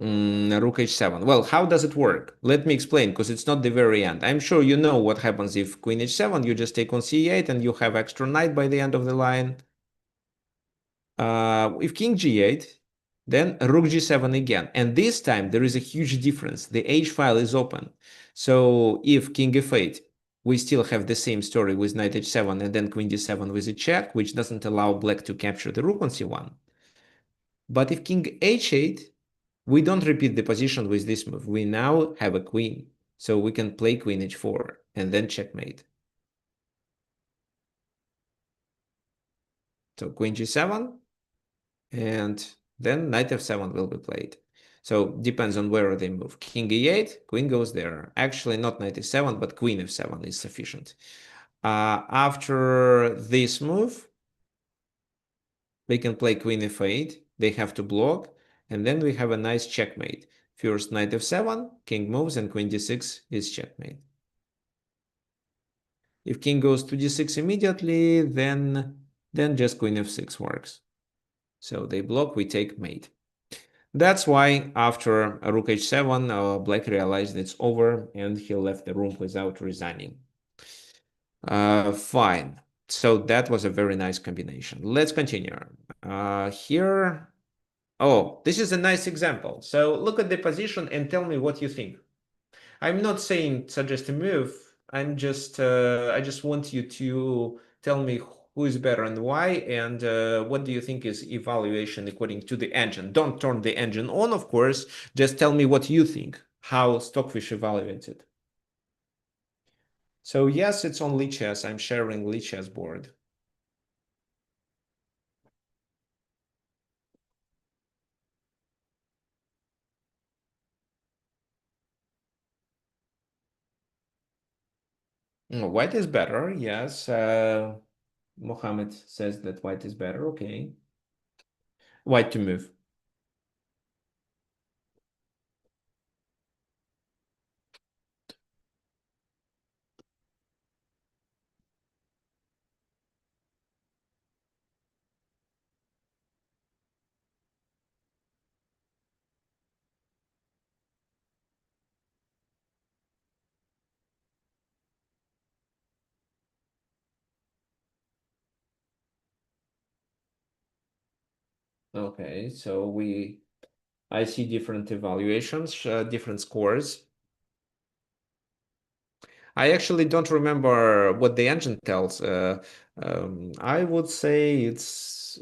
Rook h7. Well, how does it work? Let me explain because it's not the very end. I'm sure you know what happens if queen h7, you just take on c8 and you have extra knight by the end of the line. If king g8, then rook g7 again. And this time there is a huge difference. The h file is open. So if king f8, we still have the same story with knight h7 and then queen d7 with a check, which doesn't allow black to capture the rook on c1. But if king h8, we don't repeat the position with this move. We now have a queen. So we can play queen h4 and then checkmate. So queen g7, and then knight f7 will be played. So depends on where they move. King e8, queen goes there. Actually, not knight e7, but queen f7 is sufficient. After this move, they can play queen f8. They have to block, and then we have a nice checkmate. First knight f7, king moves, and queen d6 is checkmate. If king goes to d6 immediately, then just queen f6 works. So they block, we take mate. That's why after rook h7, black realized it's over and he left the room without resigning. Fine. So that was a very nice combination. Let's continue. Here, oh, this is a nice example. So look at the position and tell me what you think. I'm not saying suggest a move. I just want you to tell me who is better and why, and what do you think is evaluation according to the engine. Don't turn the engine on, of course. Just tell me what you think, how Stockfish evaluates it. So yes, it's on Lichess. I'm sharing Lichess board. White is better, yes. Mohammed says that white is better, okay. White to move. Okay, so I see different evaluations, different scores. I actually don't remember what the engine tells. I would say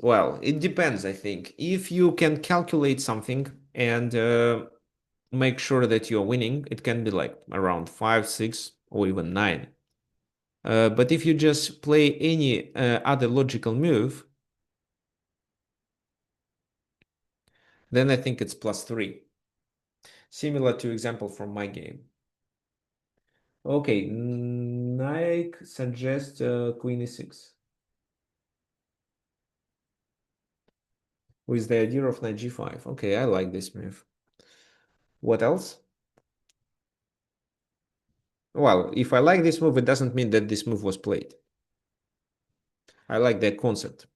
well, it depends, I think. If you can calculate something and make sure that you're winning, it can be like around 5, 6, or even 9. But if you just play any other logical move, then I think it's +3. Similar to example from my game. Okay, Nike suggests Queen e6 with the idea of knight g5. Okay, I like this move. What else? Well, if I like this move, it doesn't mean that this move was played. I like that concept.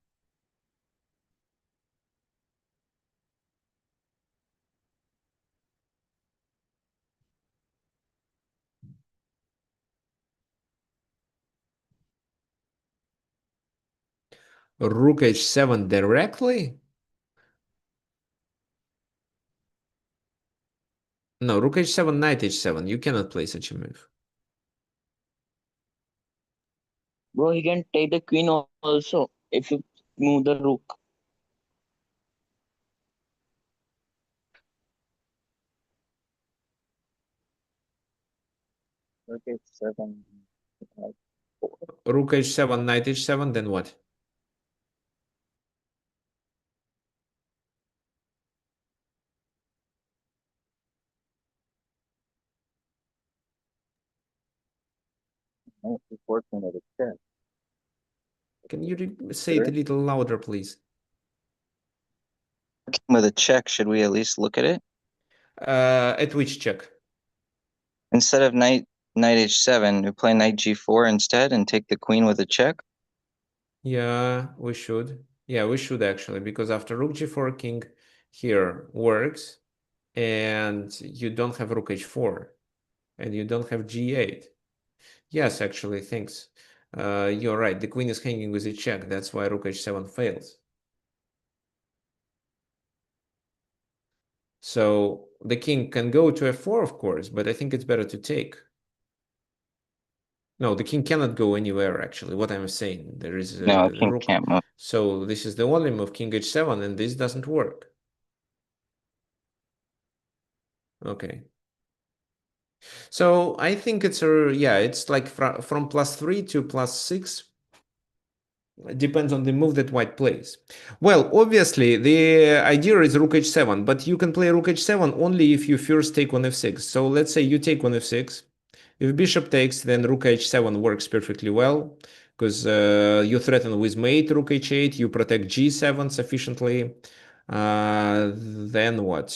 Rook h7 directly? No, rook h7, knight h7. You cannot play such a move. Bro, he can take the queen also if you move the rook. Rook h7. Rook h7, knight h7, then what? Knight b4 queen with a check. Can you say it a little louder, please? With a check, should we at least look at it? At which check? Instead of knight h7, we play knight g4 instead and take the queen with a check. Yeah, we should. Yeah, we should actually, because after rook g4, king here works, and you don't have rook h4, and you don't have g8. Yes, actually, thanks. You're right. The queen is hanging with a check. That's why rook h7 fails. So the king can go to f4, of course, but I think it's better to take. No, the king cannot go anywhere, actually. What I'm saying, there is No, a king rook. can't move. So this is the only move, king h7, and this doesn't work. Okay. So I think it's it's like from +3 to +6. It depends on the move that white plays. Well, obviously, the idea is rook h7, but you can play rook h7 only if you first take on f6. So let's say you take on f6. If bishop takes, then rook h7 works perfectly well, because you threaten with mate, rook h8, you protect g7 sufficiently. Then what?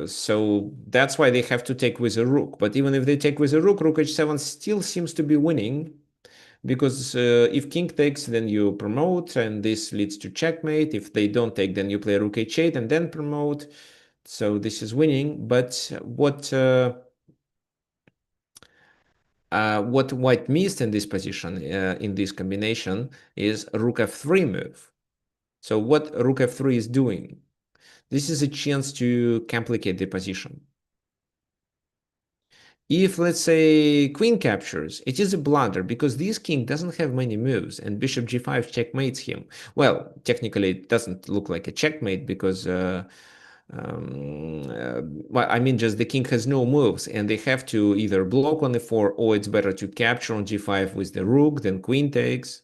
So that's why they have to take with a rook. But even if they take with a rook, rook h7 still seems to be winning, because if king takes, then you promote, and this leads to checkmate. If they don't take, then you play rook h8 and then promote. So this is winning. But what white missed in this position, in this combination, is rook f3 move. So what rook f3 is doing? This is a chance to complicate the position. If, let's say, queen captures, it is a blunder because this king doesn't have many moves and bishop g5 checkmates him. Well, technically it doesn't look like a checkmate because well, I mean, just the king has no moves and they have to either block on e4, or it's better to capture on g5 with the rook, then queen takes,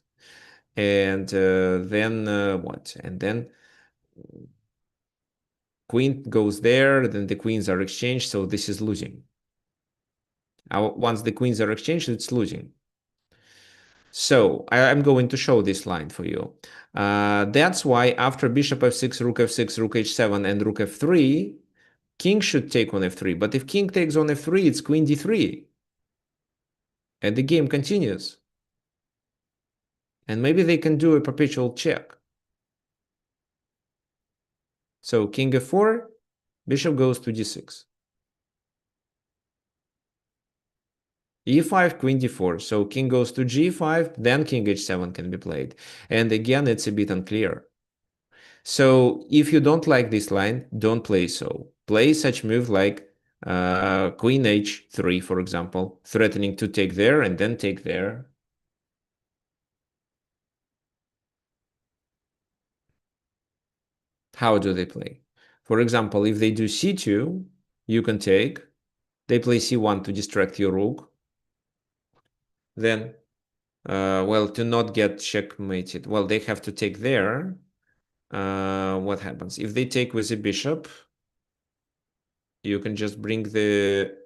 and then what? And then queen goes there, then the queens are exchanged, so this is losing. Once the queens are exchanged, it's losing. So I'm going to show this line for you. That's why after bishop f6, rook h7, and rook f3, king should take on f3. But if king takes on f3, it's queen d3. And the game continues. And maybe they can do a perpetual check. So king f4, bishop goes to d6. e5, queen d4. So king goes to g5, then king h7 can be played. And again, it's a bit unclear. So if you don't like this line, don't play so. Play such move like queen h3, for example, threatening to take there and then take there. How do they play? For example, if they do c2, you can take. They play c1 to distract your rook. Then, well, to not get checkmated, well, they have to take there. What happens? If they take with the bishop, you can just bring the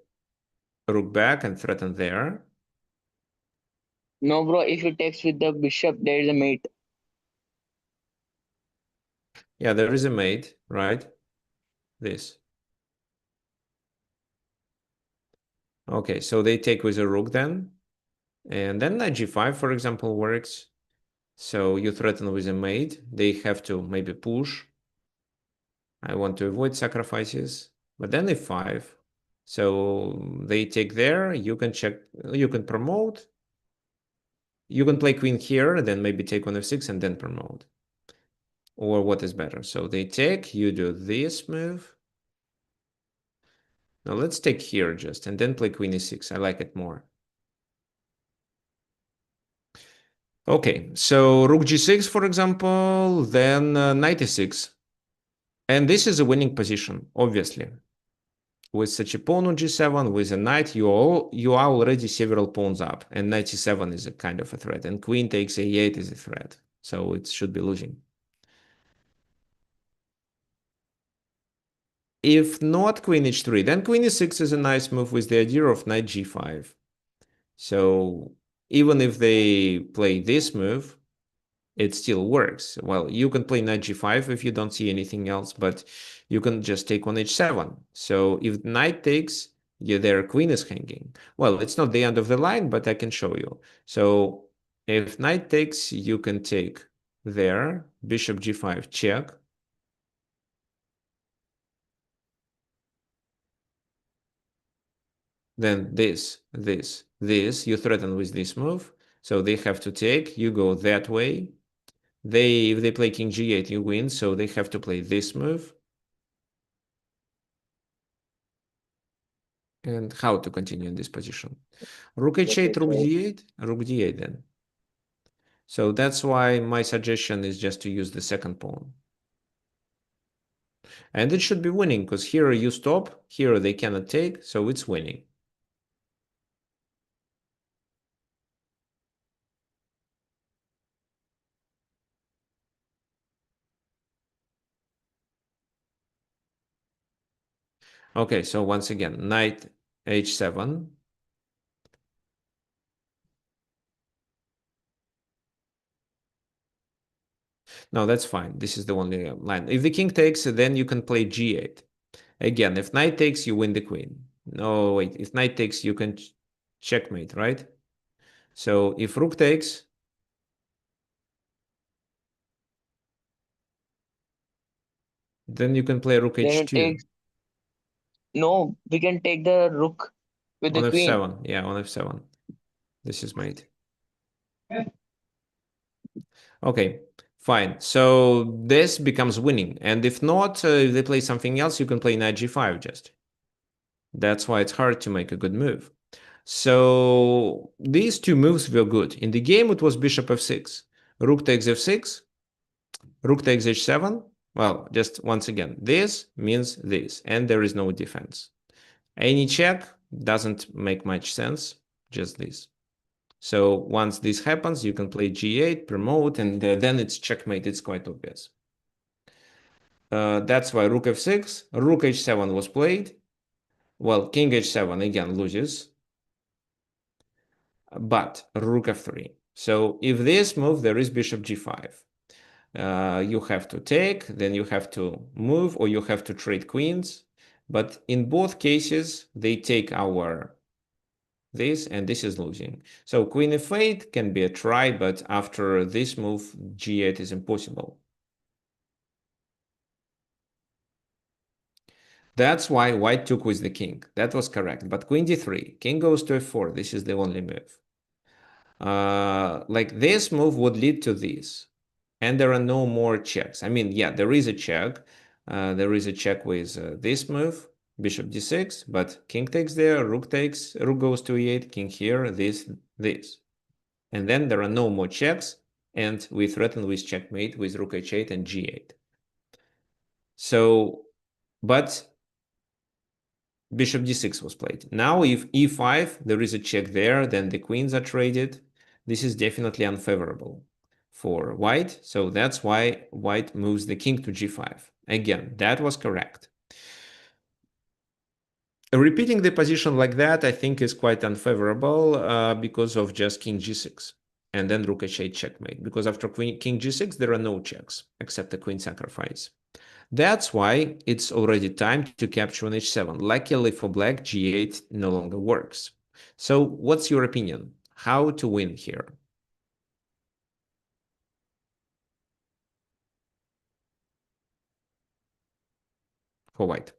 rook back and threaten there. No, bro. If you takes with the bishop, there is a mate. Yeah, there is a mate, right? This. Okay, so they take with a rook then. And then knight g5, for example, works. So you threaten with a mate. They have to maybe push. I want to avoid sacrifices. But then f5. So they take there. You can check. You can promote. You can play queen here, then maybe take on f6 and then promote. Or what is better? So they take. You do this move. Now let's take here just, and then play queen e6. I like it more. Okay, so rook g6, for example, then knight e6. And this is a winning position, obviously. With such a pawn on g7, with a knight, you are already several pawns up. And knight e7 is a kind of a threat. And queen takes a8 is a threat. So it should be losing. If not queen h3, then queen e6 is a nice move with the idea of knight g5. So even if they play this move, it still works. Well, you can play knight g5 if you don't see anything else, but you can just take on h7. So if knight takes, yeah, their queen is hanging. Well, it's not the end of the line, but I can show you. So if knight takes, you can take there, bishop g5 check. Then this, you threaten with this move. So they have to take, you go that way. If they play king g8, you win, so they have to play this move. And how to continue in this position? Rook h8, rook d8, rook d8 then. So that's why my suggestion is just to use the second pawn. And it should be winning, because here you stop, here they cannot take, so it's winning. Okay, so once again, knight h7. No, that's fine. This is the only line. If the king takes, then you can play g8. Again, if knight takes, you win the queen. No, wait. If knight takes, you can checkmate, right? So if rook takes, then you can play rook Then it h2 takes. No, we can take the rook with on the queen. f7. Yeah, on f7. This is mate. Okay, fine. So this becomes winning. And if not, if they play something else, you can play knight g5 just. That's why it's hard to make a good move. So these two moves were good. In the game, it was bishop f6. Rook takes f6. Rook takes h7. Well, just once again, this means this, and there is no defense. Any check doesn't make much sense, just this. So once this happens, you can play g8, promote, and then it's checkmate. It's quite obvious. That's why rook f6, rook h7 was played. Well, king h7 again loses, but rook f3. So if this move, there is bishop g5. You have to take, then you have to move, or you have to trade queens. But in both cases, they take our this, and this is losing. So queen f8 can be a try, but after this move, g8 is impossible. That's why white took with the king. That was correct. But queen d3, king goes to f4. This is the only move. Like this move would lead to this. and there are no more checks. I mean, yeah, there is a check. There is a check with this move, bishop d6, but king takes there, rook takes, rook goes to e8, king here, this. And then there are no more checks, and we threaten with checkmate with rook h8 and g8. So, but bishop d6 was played. Now, if e5, there is a check there, then the queens are traded. This is definitely unfavorable for white. So that's why white moves the king to g5. Again, that was correct. Repeating the position like that, I think, is quite unfavorable because of just king g6 and then rook h8 checkmate. Because after king g6, there are no checks except a queen sacrifice. That's why it's already time to capture on h7. Luckily for black, g8 no longer works. So what's your opinion? How to win here? For white.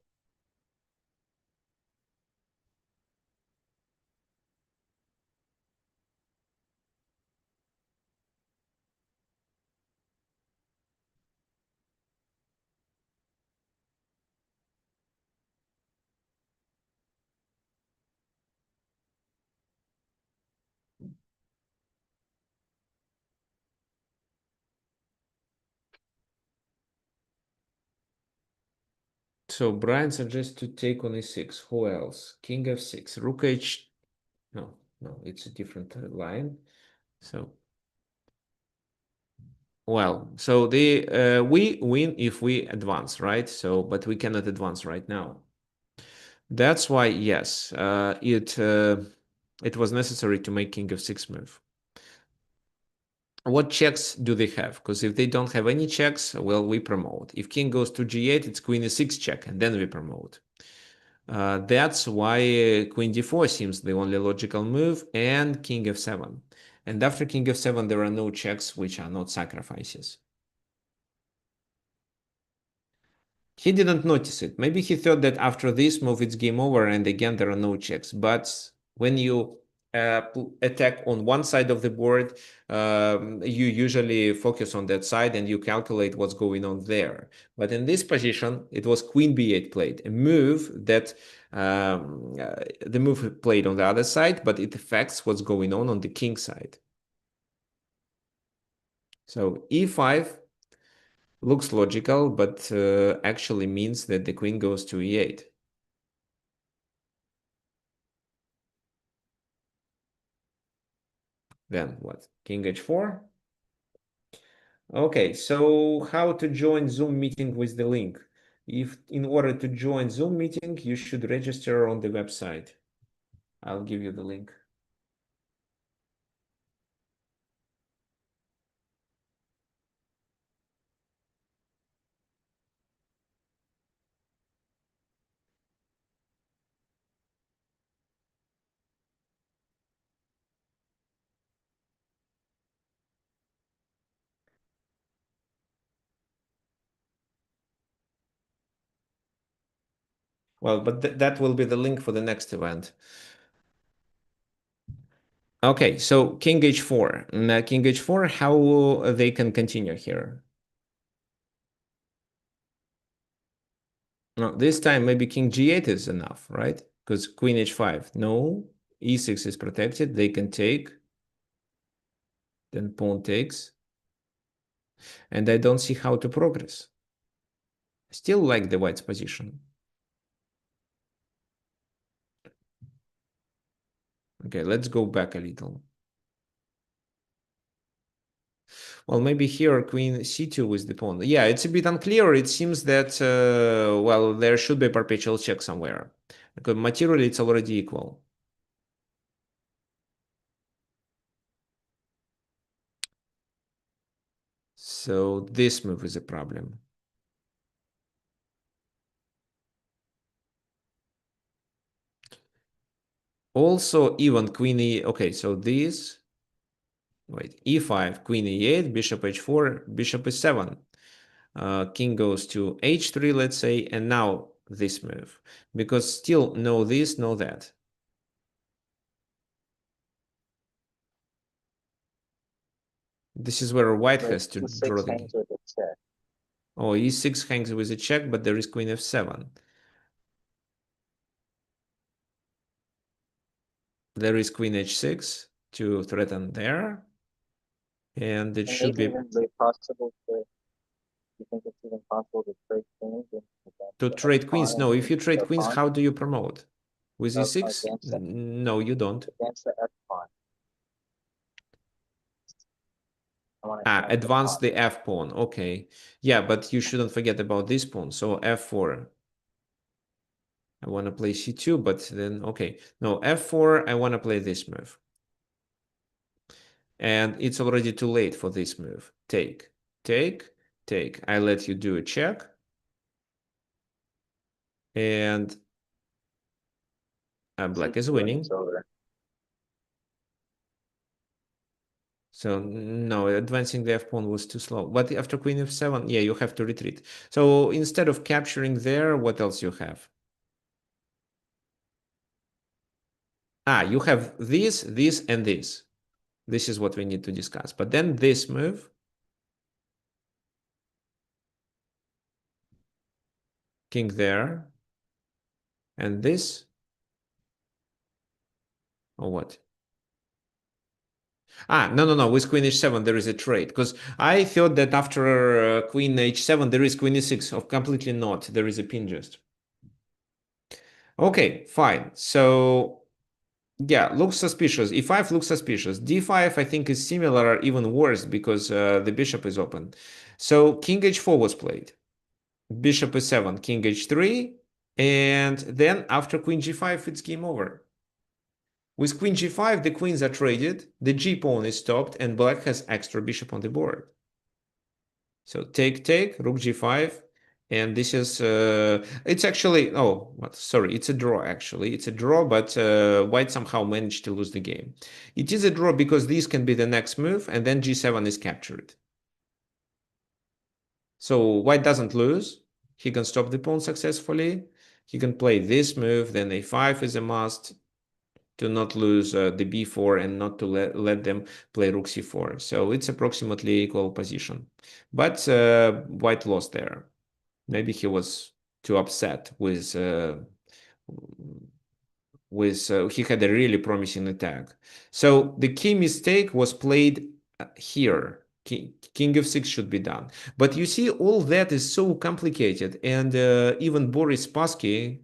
So Brian suggests to take on e6. Who else? King f6. Rook h. No, it's a different line. So, well, so we win if we advance, right? So, but we cannot advance right now. That's why, yes, it was necessary to make king f6 move. What checks do they have? Because if they don't have any checks, well, we promote. If king goes to g8, it's queen e6 check, and then we promote. That's why queen d4 seems the only logical move, and king f7. And after king f7, there are no checks, which are not sacrifices. He didn't notice it. Maybe he thought that after this move, it's game over, and again, there are no checks. But when you attack on one side of the board, you usually focus on that side and you calculate what's going on there. But in this position, it was queen b8 played, a move that the move played on the other side, but it affects what's going on the king side. So e5 looks logical, but actually means that the queen goes to e8. Then what? King h4? Okay, so how to join Zoom meeting with the link? If in order to join Zoom meeting, you should register on the website. I'll give you the link. Well, but that will be the link for the next event. Okay, so King h4. Now, King h4, how they can continue here? No, this time maybe King g8 is enough, right? Because Queen h5. No, e6 is protected. They can take. Then pawn takes. And I don't see how to progress. Still like the white's position. Okay, let's go back a little. Well, maybe here queen c2 with the pawn. Yeah, it's a bit unclear. It seems that, well, there should be a perpetual check somewhere. Because materially, it's already equal. So this move is a problem. Also, even queen e... Okay, so this... Wait, e5, queen e8, bishop h4, bishop e7. King goes to h3, let's say, and now this move. Because still no this, no that. This is where white But has to E6 draw the hangs with a check. Oh, E6 hangs with a check, but there is queen F7. There is queen H6 to threaten there. And it And should it's be even really possible to, you think it's even possible to trade queens against to the trade F queens. pawn No, and if you trade the queens, pawn how do you promote? With E6? against the, No, you don't. against the F pawn. I want to Ah, advance the advance pawn. the F pawn. Okay. Yeah, but you shouldn't forget about this pawn. So F4. I want to play C2, but then, okay. No, F4, I want to play this move. And it's already too late for this move. Take, take, take. I let you do a check. And black is C2 and it's winning. over. So no, advancing the F pawn was too slow. But after queen F7, yeah, you have to retreat. So instead of capturing there, what else you have? Ah, you have this, this, and this. This is what we need to discuss. But then this move, king there, and this, or what? Ah, no, no, no. With queen h7, there is a trade. Because I thought that after queen h7, there is queen e6. Oh, completely not. There is a pin just. Okay, fine. So, yeah, looks suspicious. e5 looks suspicious. d5, I think, is similar or even worse because the bishop is open. So, king h4 was played. Bishop e7, king h3. And then after queen g5, it's game over. With queen g5, the queens are traded, the g-pawn is stopped, and black has extra bishop on the board. So take, rook g5, and this is, it's actually, oh, what, sorry, it's a draw actually. It's a draw, but white somehow managed to lose the game. It is a draw because this can be the next move, and then g7 is captured. So white doesn't lose. He can stop the pawn successfully. He can play this move, then a5 is a must to not lose the b4 and not to let them play rook c4. So it's approximately equal position. But white lost there. Maybe he was too upset with he had a really promising attack. So the key mistake was played here. King f6 should be done. But you see, all that is so complicated, and even Boris Spassky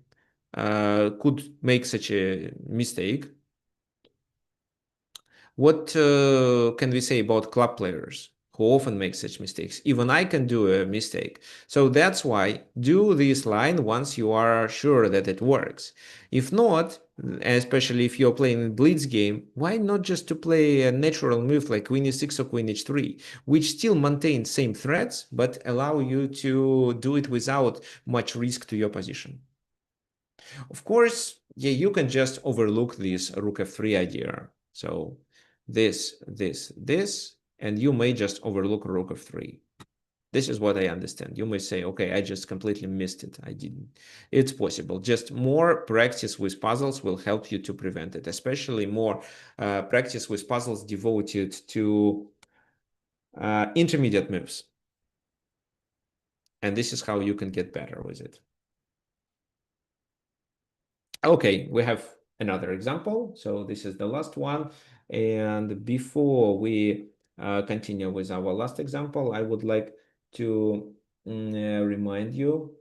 could make such a mistake. What can we say about club players who often make such mistakes? Even I can do a mistake. So that's why do this line once you are sure that it works. If not, especially if you're playing a blitz game, why not just to play a natural move like queen e6 or queen h3, which still maintain same threats, but allow you to do it without much risk to your position? Of course, yeah, you can just overlook this rook f3 idea. So this, and you may just overlook rook f3. This is what I understand. You may say, okay, I just completely missed it. I didn't. It's possible. Just more practice with puzzles will help you to prevent it, especially more practice with puzzles devoted to intermediate moves. And this is how you can get better with it. Okay, we have another example. So this is the last one. And before we continue with our last example, I would like to remind you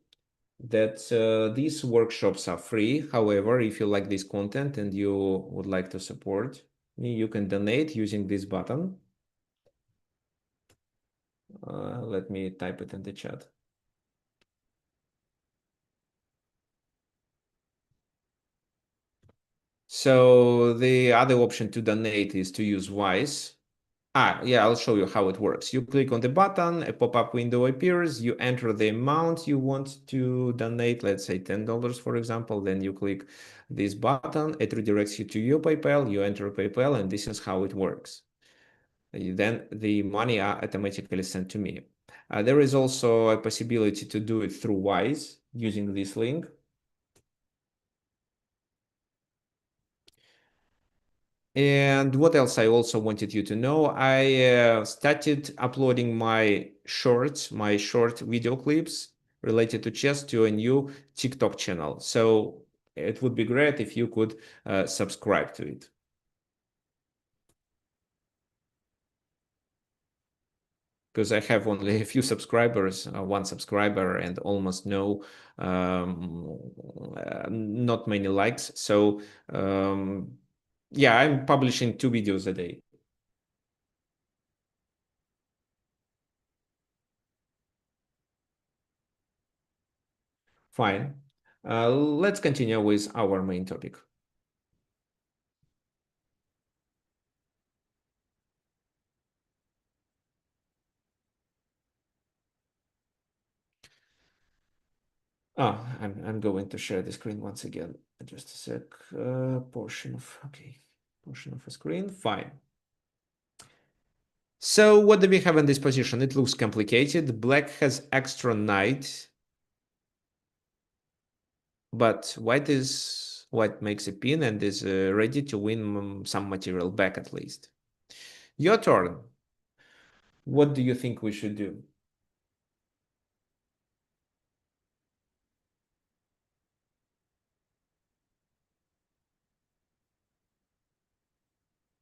that these workshops are free. However, if you like this content and you would like to support me, you can donate using this button. Let me type it in the chat. So the other option to donate is to use Wise. Yeah, I'll show you how it works. You click on the button, a pop-up window appears, you enter the amount you want to donate, let's say $10, for example, then you click this button, it redirects you to your PayPal, you enter PayPal, and this is how it works. Then the money are automatically sent to me. There is also a possibility to do it through Wise using this link. And what else I also wanted you to know, I started uploading my short video clips related to chess to a new TikTok channel. So it would be great if you could subscribe to it. Because I have only a few subscribers, one subscriber, and almost no, not many likes. So yeah, I'm publishing 2 videos a day. Fine. Let's continue with our main topic. I'm going to share the screen once again. Just a sec. Portion of a screen. Fine. So what do we have in this position? It looks complicated. Black has extra knight, but white makes a pin and is ready to win some material back at least. Your turn. What do you think we should do?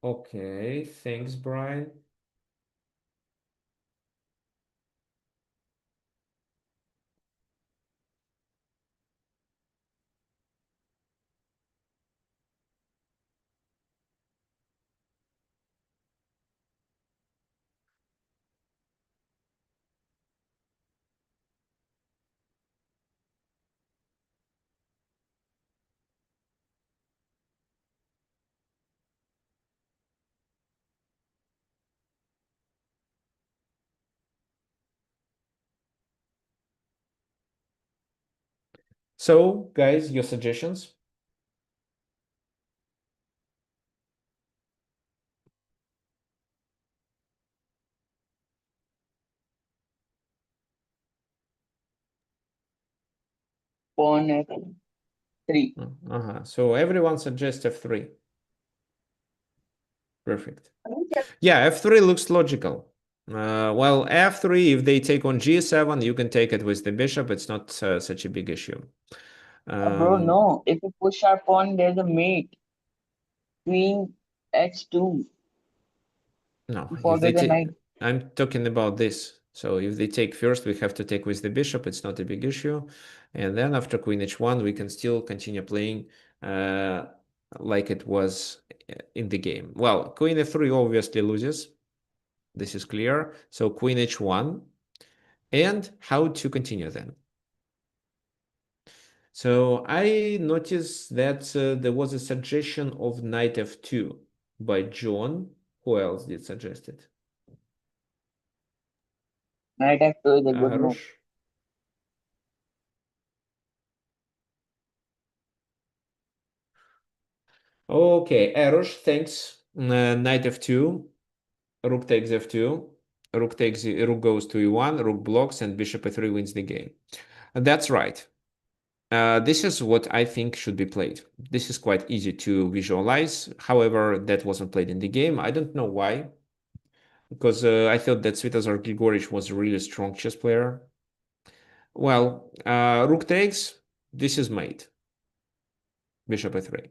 Okay, thanks, Brian. So, guys, your suggestions? Pawn F3. So everyone suggests F3. Perfect. Yeah, F3 looks logical. Well, F3, if they take on G7, you can take it with the bishop. It's not such a big issue. Bro, no. If you push our pawn, there's a mate. Queen H2. No, if Forget they the knight. take, I'm talking about this. So if they take first, we have to take with the bishop. It's not a big issue. And then after Queen H1, we can still continue playing like it was in the game. Well, Queen F3 obviously loses. This is clear. So Queen H1. And how to continue then? So I noticed that there was a suggestion of knight f2 by John. Who else did suggest it? Knight F2 is a good move. Arush. Okay, Arush, thanks. Knight f2, rook takes f2, rook goes to e1, rook blocks, and bishop e3 wins the game. That's right. This is what I think should be played. This is quite easy to visualize. However, that wasn't played in the game. I don't know why. Because I thought that Svetozar Grigorich was a really strong chess player. Well, rook takes, this is mate. Bishop e3.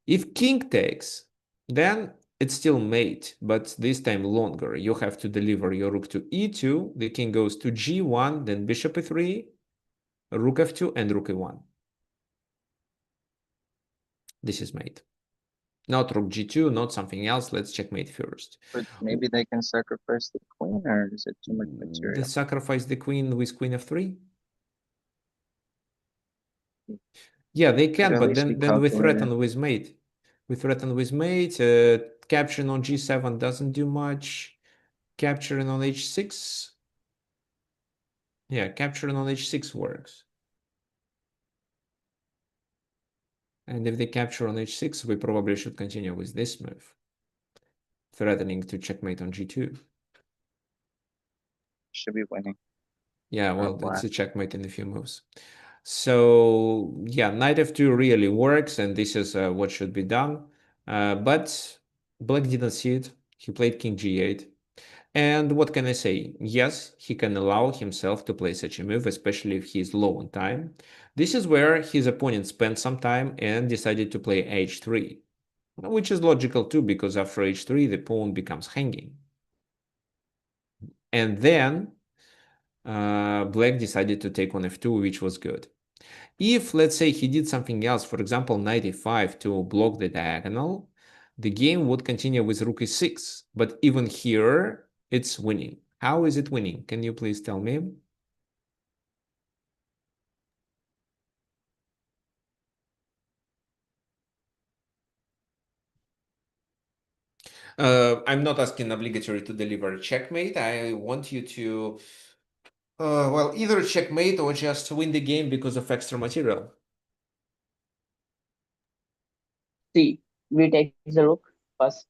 If king takes, then it's still mate, but this time longer. You have to deliver your rook to e2, the king goes to g1, then bishop e3, rook f2, and rook e1. This is mate. Not rook g2, not something else. Let's checkmate first. But maybe they can sacrifice the queen, or is it too much They material? sacrifice the queen with queen f3? Yeah, they can, at but least be then we calculated. threaten with mate. We threaten with mate. Capturing on g7 doesn't do much. Capturing on h6. Yeah, capturing on h6 works. And if they capture on h6, we probably should continue with this move. Threatening to checkmate on g2. Should be winning. Yeah, well, black. it's a checkmate in a few moves. So yeah, knight f2 really works, and this is what should be done. But Black didn't see it. He played king g8. And what can I say? Yes, he can allow himself to play such a move, especially if he is low on time. This is where his opponent spent some time and decided to play h3, which is logical too, because after h3, the pawn becomes hanging. And then Black decided to take on f2, which was good. If, let's say, he did something else, for example, knight e5 to block the diagonal, the game would continue with rook e6. But even here, it's winning. How is it winning? Can you please tell me? I'm not asking obligatory to deliver checkmate. I want you to, well, either checkmate or just win the game because of extra material. See, we take the rook first.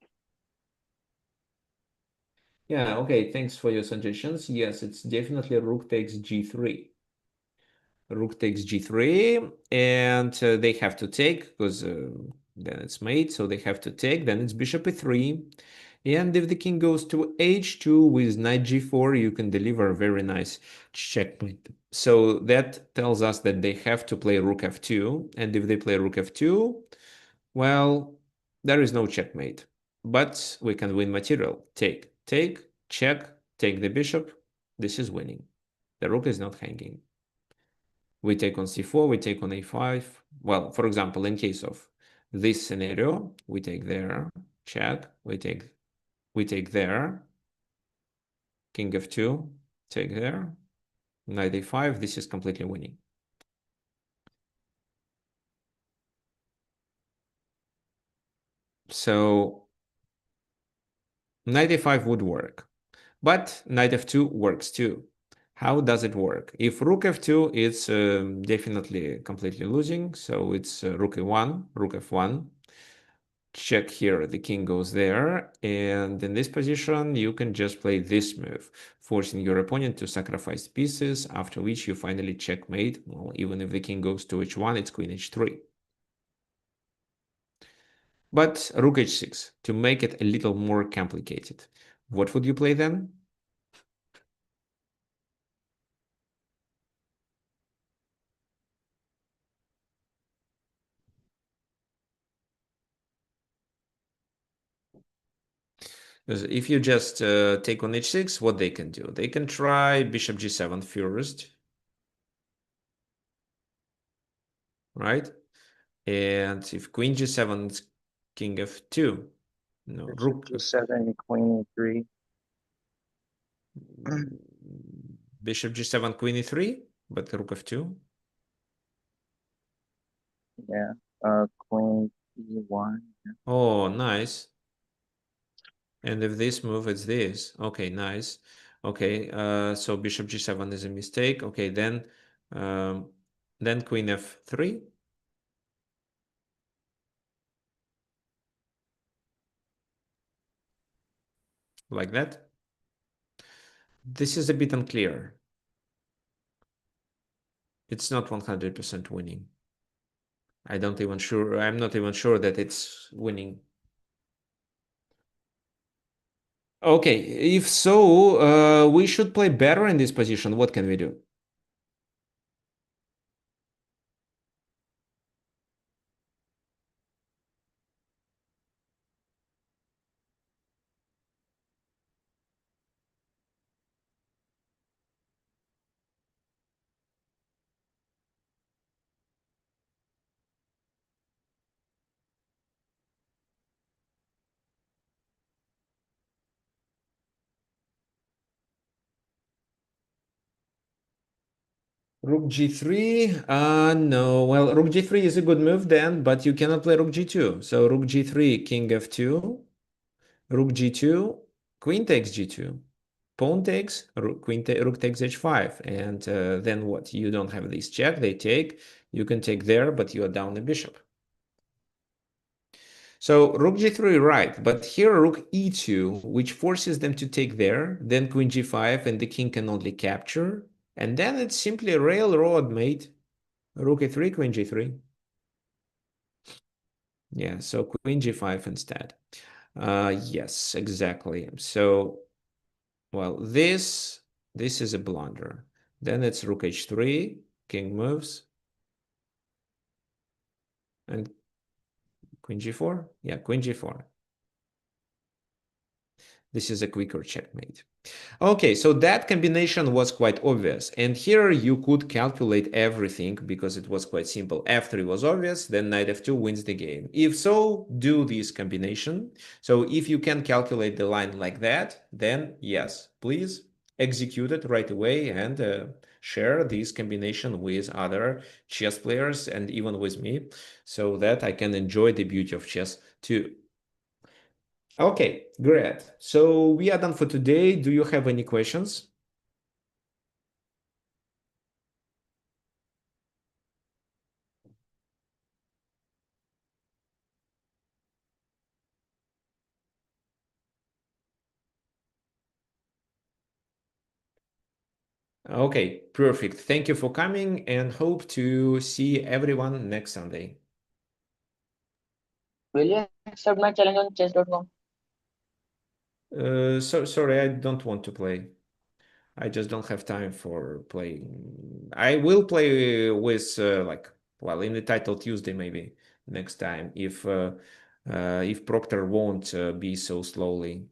Yeah, okay, thanks for your suggestions. Yes, it's definitely rook takes g3. Rook takes g3, and they have to take, because then it's mate, so they have to take. Then it's bishop e3. And if the king goes to h2 with knight g4, you can deliver a very nice checkmate. So that tells us that they have to play rook f2. And if they play rook f2, well, there is no checkmate. But we can win material. Take, check, take the bishop. This is winning. The rook is not hanging. We take on c4, we take on a5. Well, for example, in case of this scenario, we take there, check, we take there, king f2, take there, knight a5. This is completely winning. So knight a5 would work, but knight f2 works too. How does it work? If rook f2, it's definitely completely losing. So it's rook e1, rook f1. Check here, the king goes there, and in this position you can just play this move, forcing your opponent to sacrifice pieces, after which you finally checkmate. Well, even if the king goes to h1, it's queen h3. But rook h6, to make it a little more complicated. What would you play then? Because if you just take on h6, what they can do? They can try bishop g7 first, right? And if queen g7, it's king f2. No, Bishop rook g7, queen e3. bishop g7, queen e3, but rook f2. Yeah. Queen e1. Oh, nice. And if this move, it's this. Okay, nice. Okay, so bishop g7 is a mistake. Okay, then queen f3. Like that. This is a bit unclear. It's not 100% winning. I'm not even sure that it's winning. Okay, if so, we should play better in this position. What can we do? Rook g3, no. Well, rook g3 is a good move then, but you cannot play rook g2. So rook g3, king f2, rook g2, queen takes g2, pawn takes, rook takes h5, and then what? You don't have this check, they take, you can take there, but you are down a bishop. So rook g3, right, but here rook e2, which forces them to take there, then queen g5, and the king can only capture, and then it's simply a railroad, mate. Rook e3, queen g3. Yeah, so queen g5 instead. Yes, exactly. So, well, this is a blunder. Then it's rook h3, king moves, and queen g4. Yeah, queen g4. This is a quicker checkmate. Okay, so that combination was quite obvious. And here you could calculate everything because it was quite simple. F3 was obvious, then knight f2 wins the game. If so, do this combination. So if you can calculate the line like that, then yes, please execute it right away and share this combination with other chess players and even with me so that I can enjoy the beauty of chess too. Okay, great. So we are done for today. Do you have any questions? Okay, perfect. Thank you for coming and hope to see everyone next Sunday. Will you accept my challenge on chess.com? Sorry, I don't want to play. I just don't have time for playing. I will play with in the title Tuesday maybe next time if Proctor won't be so slowly.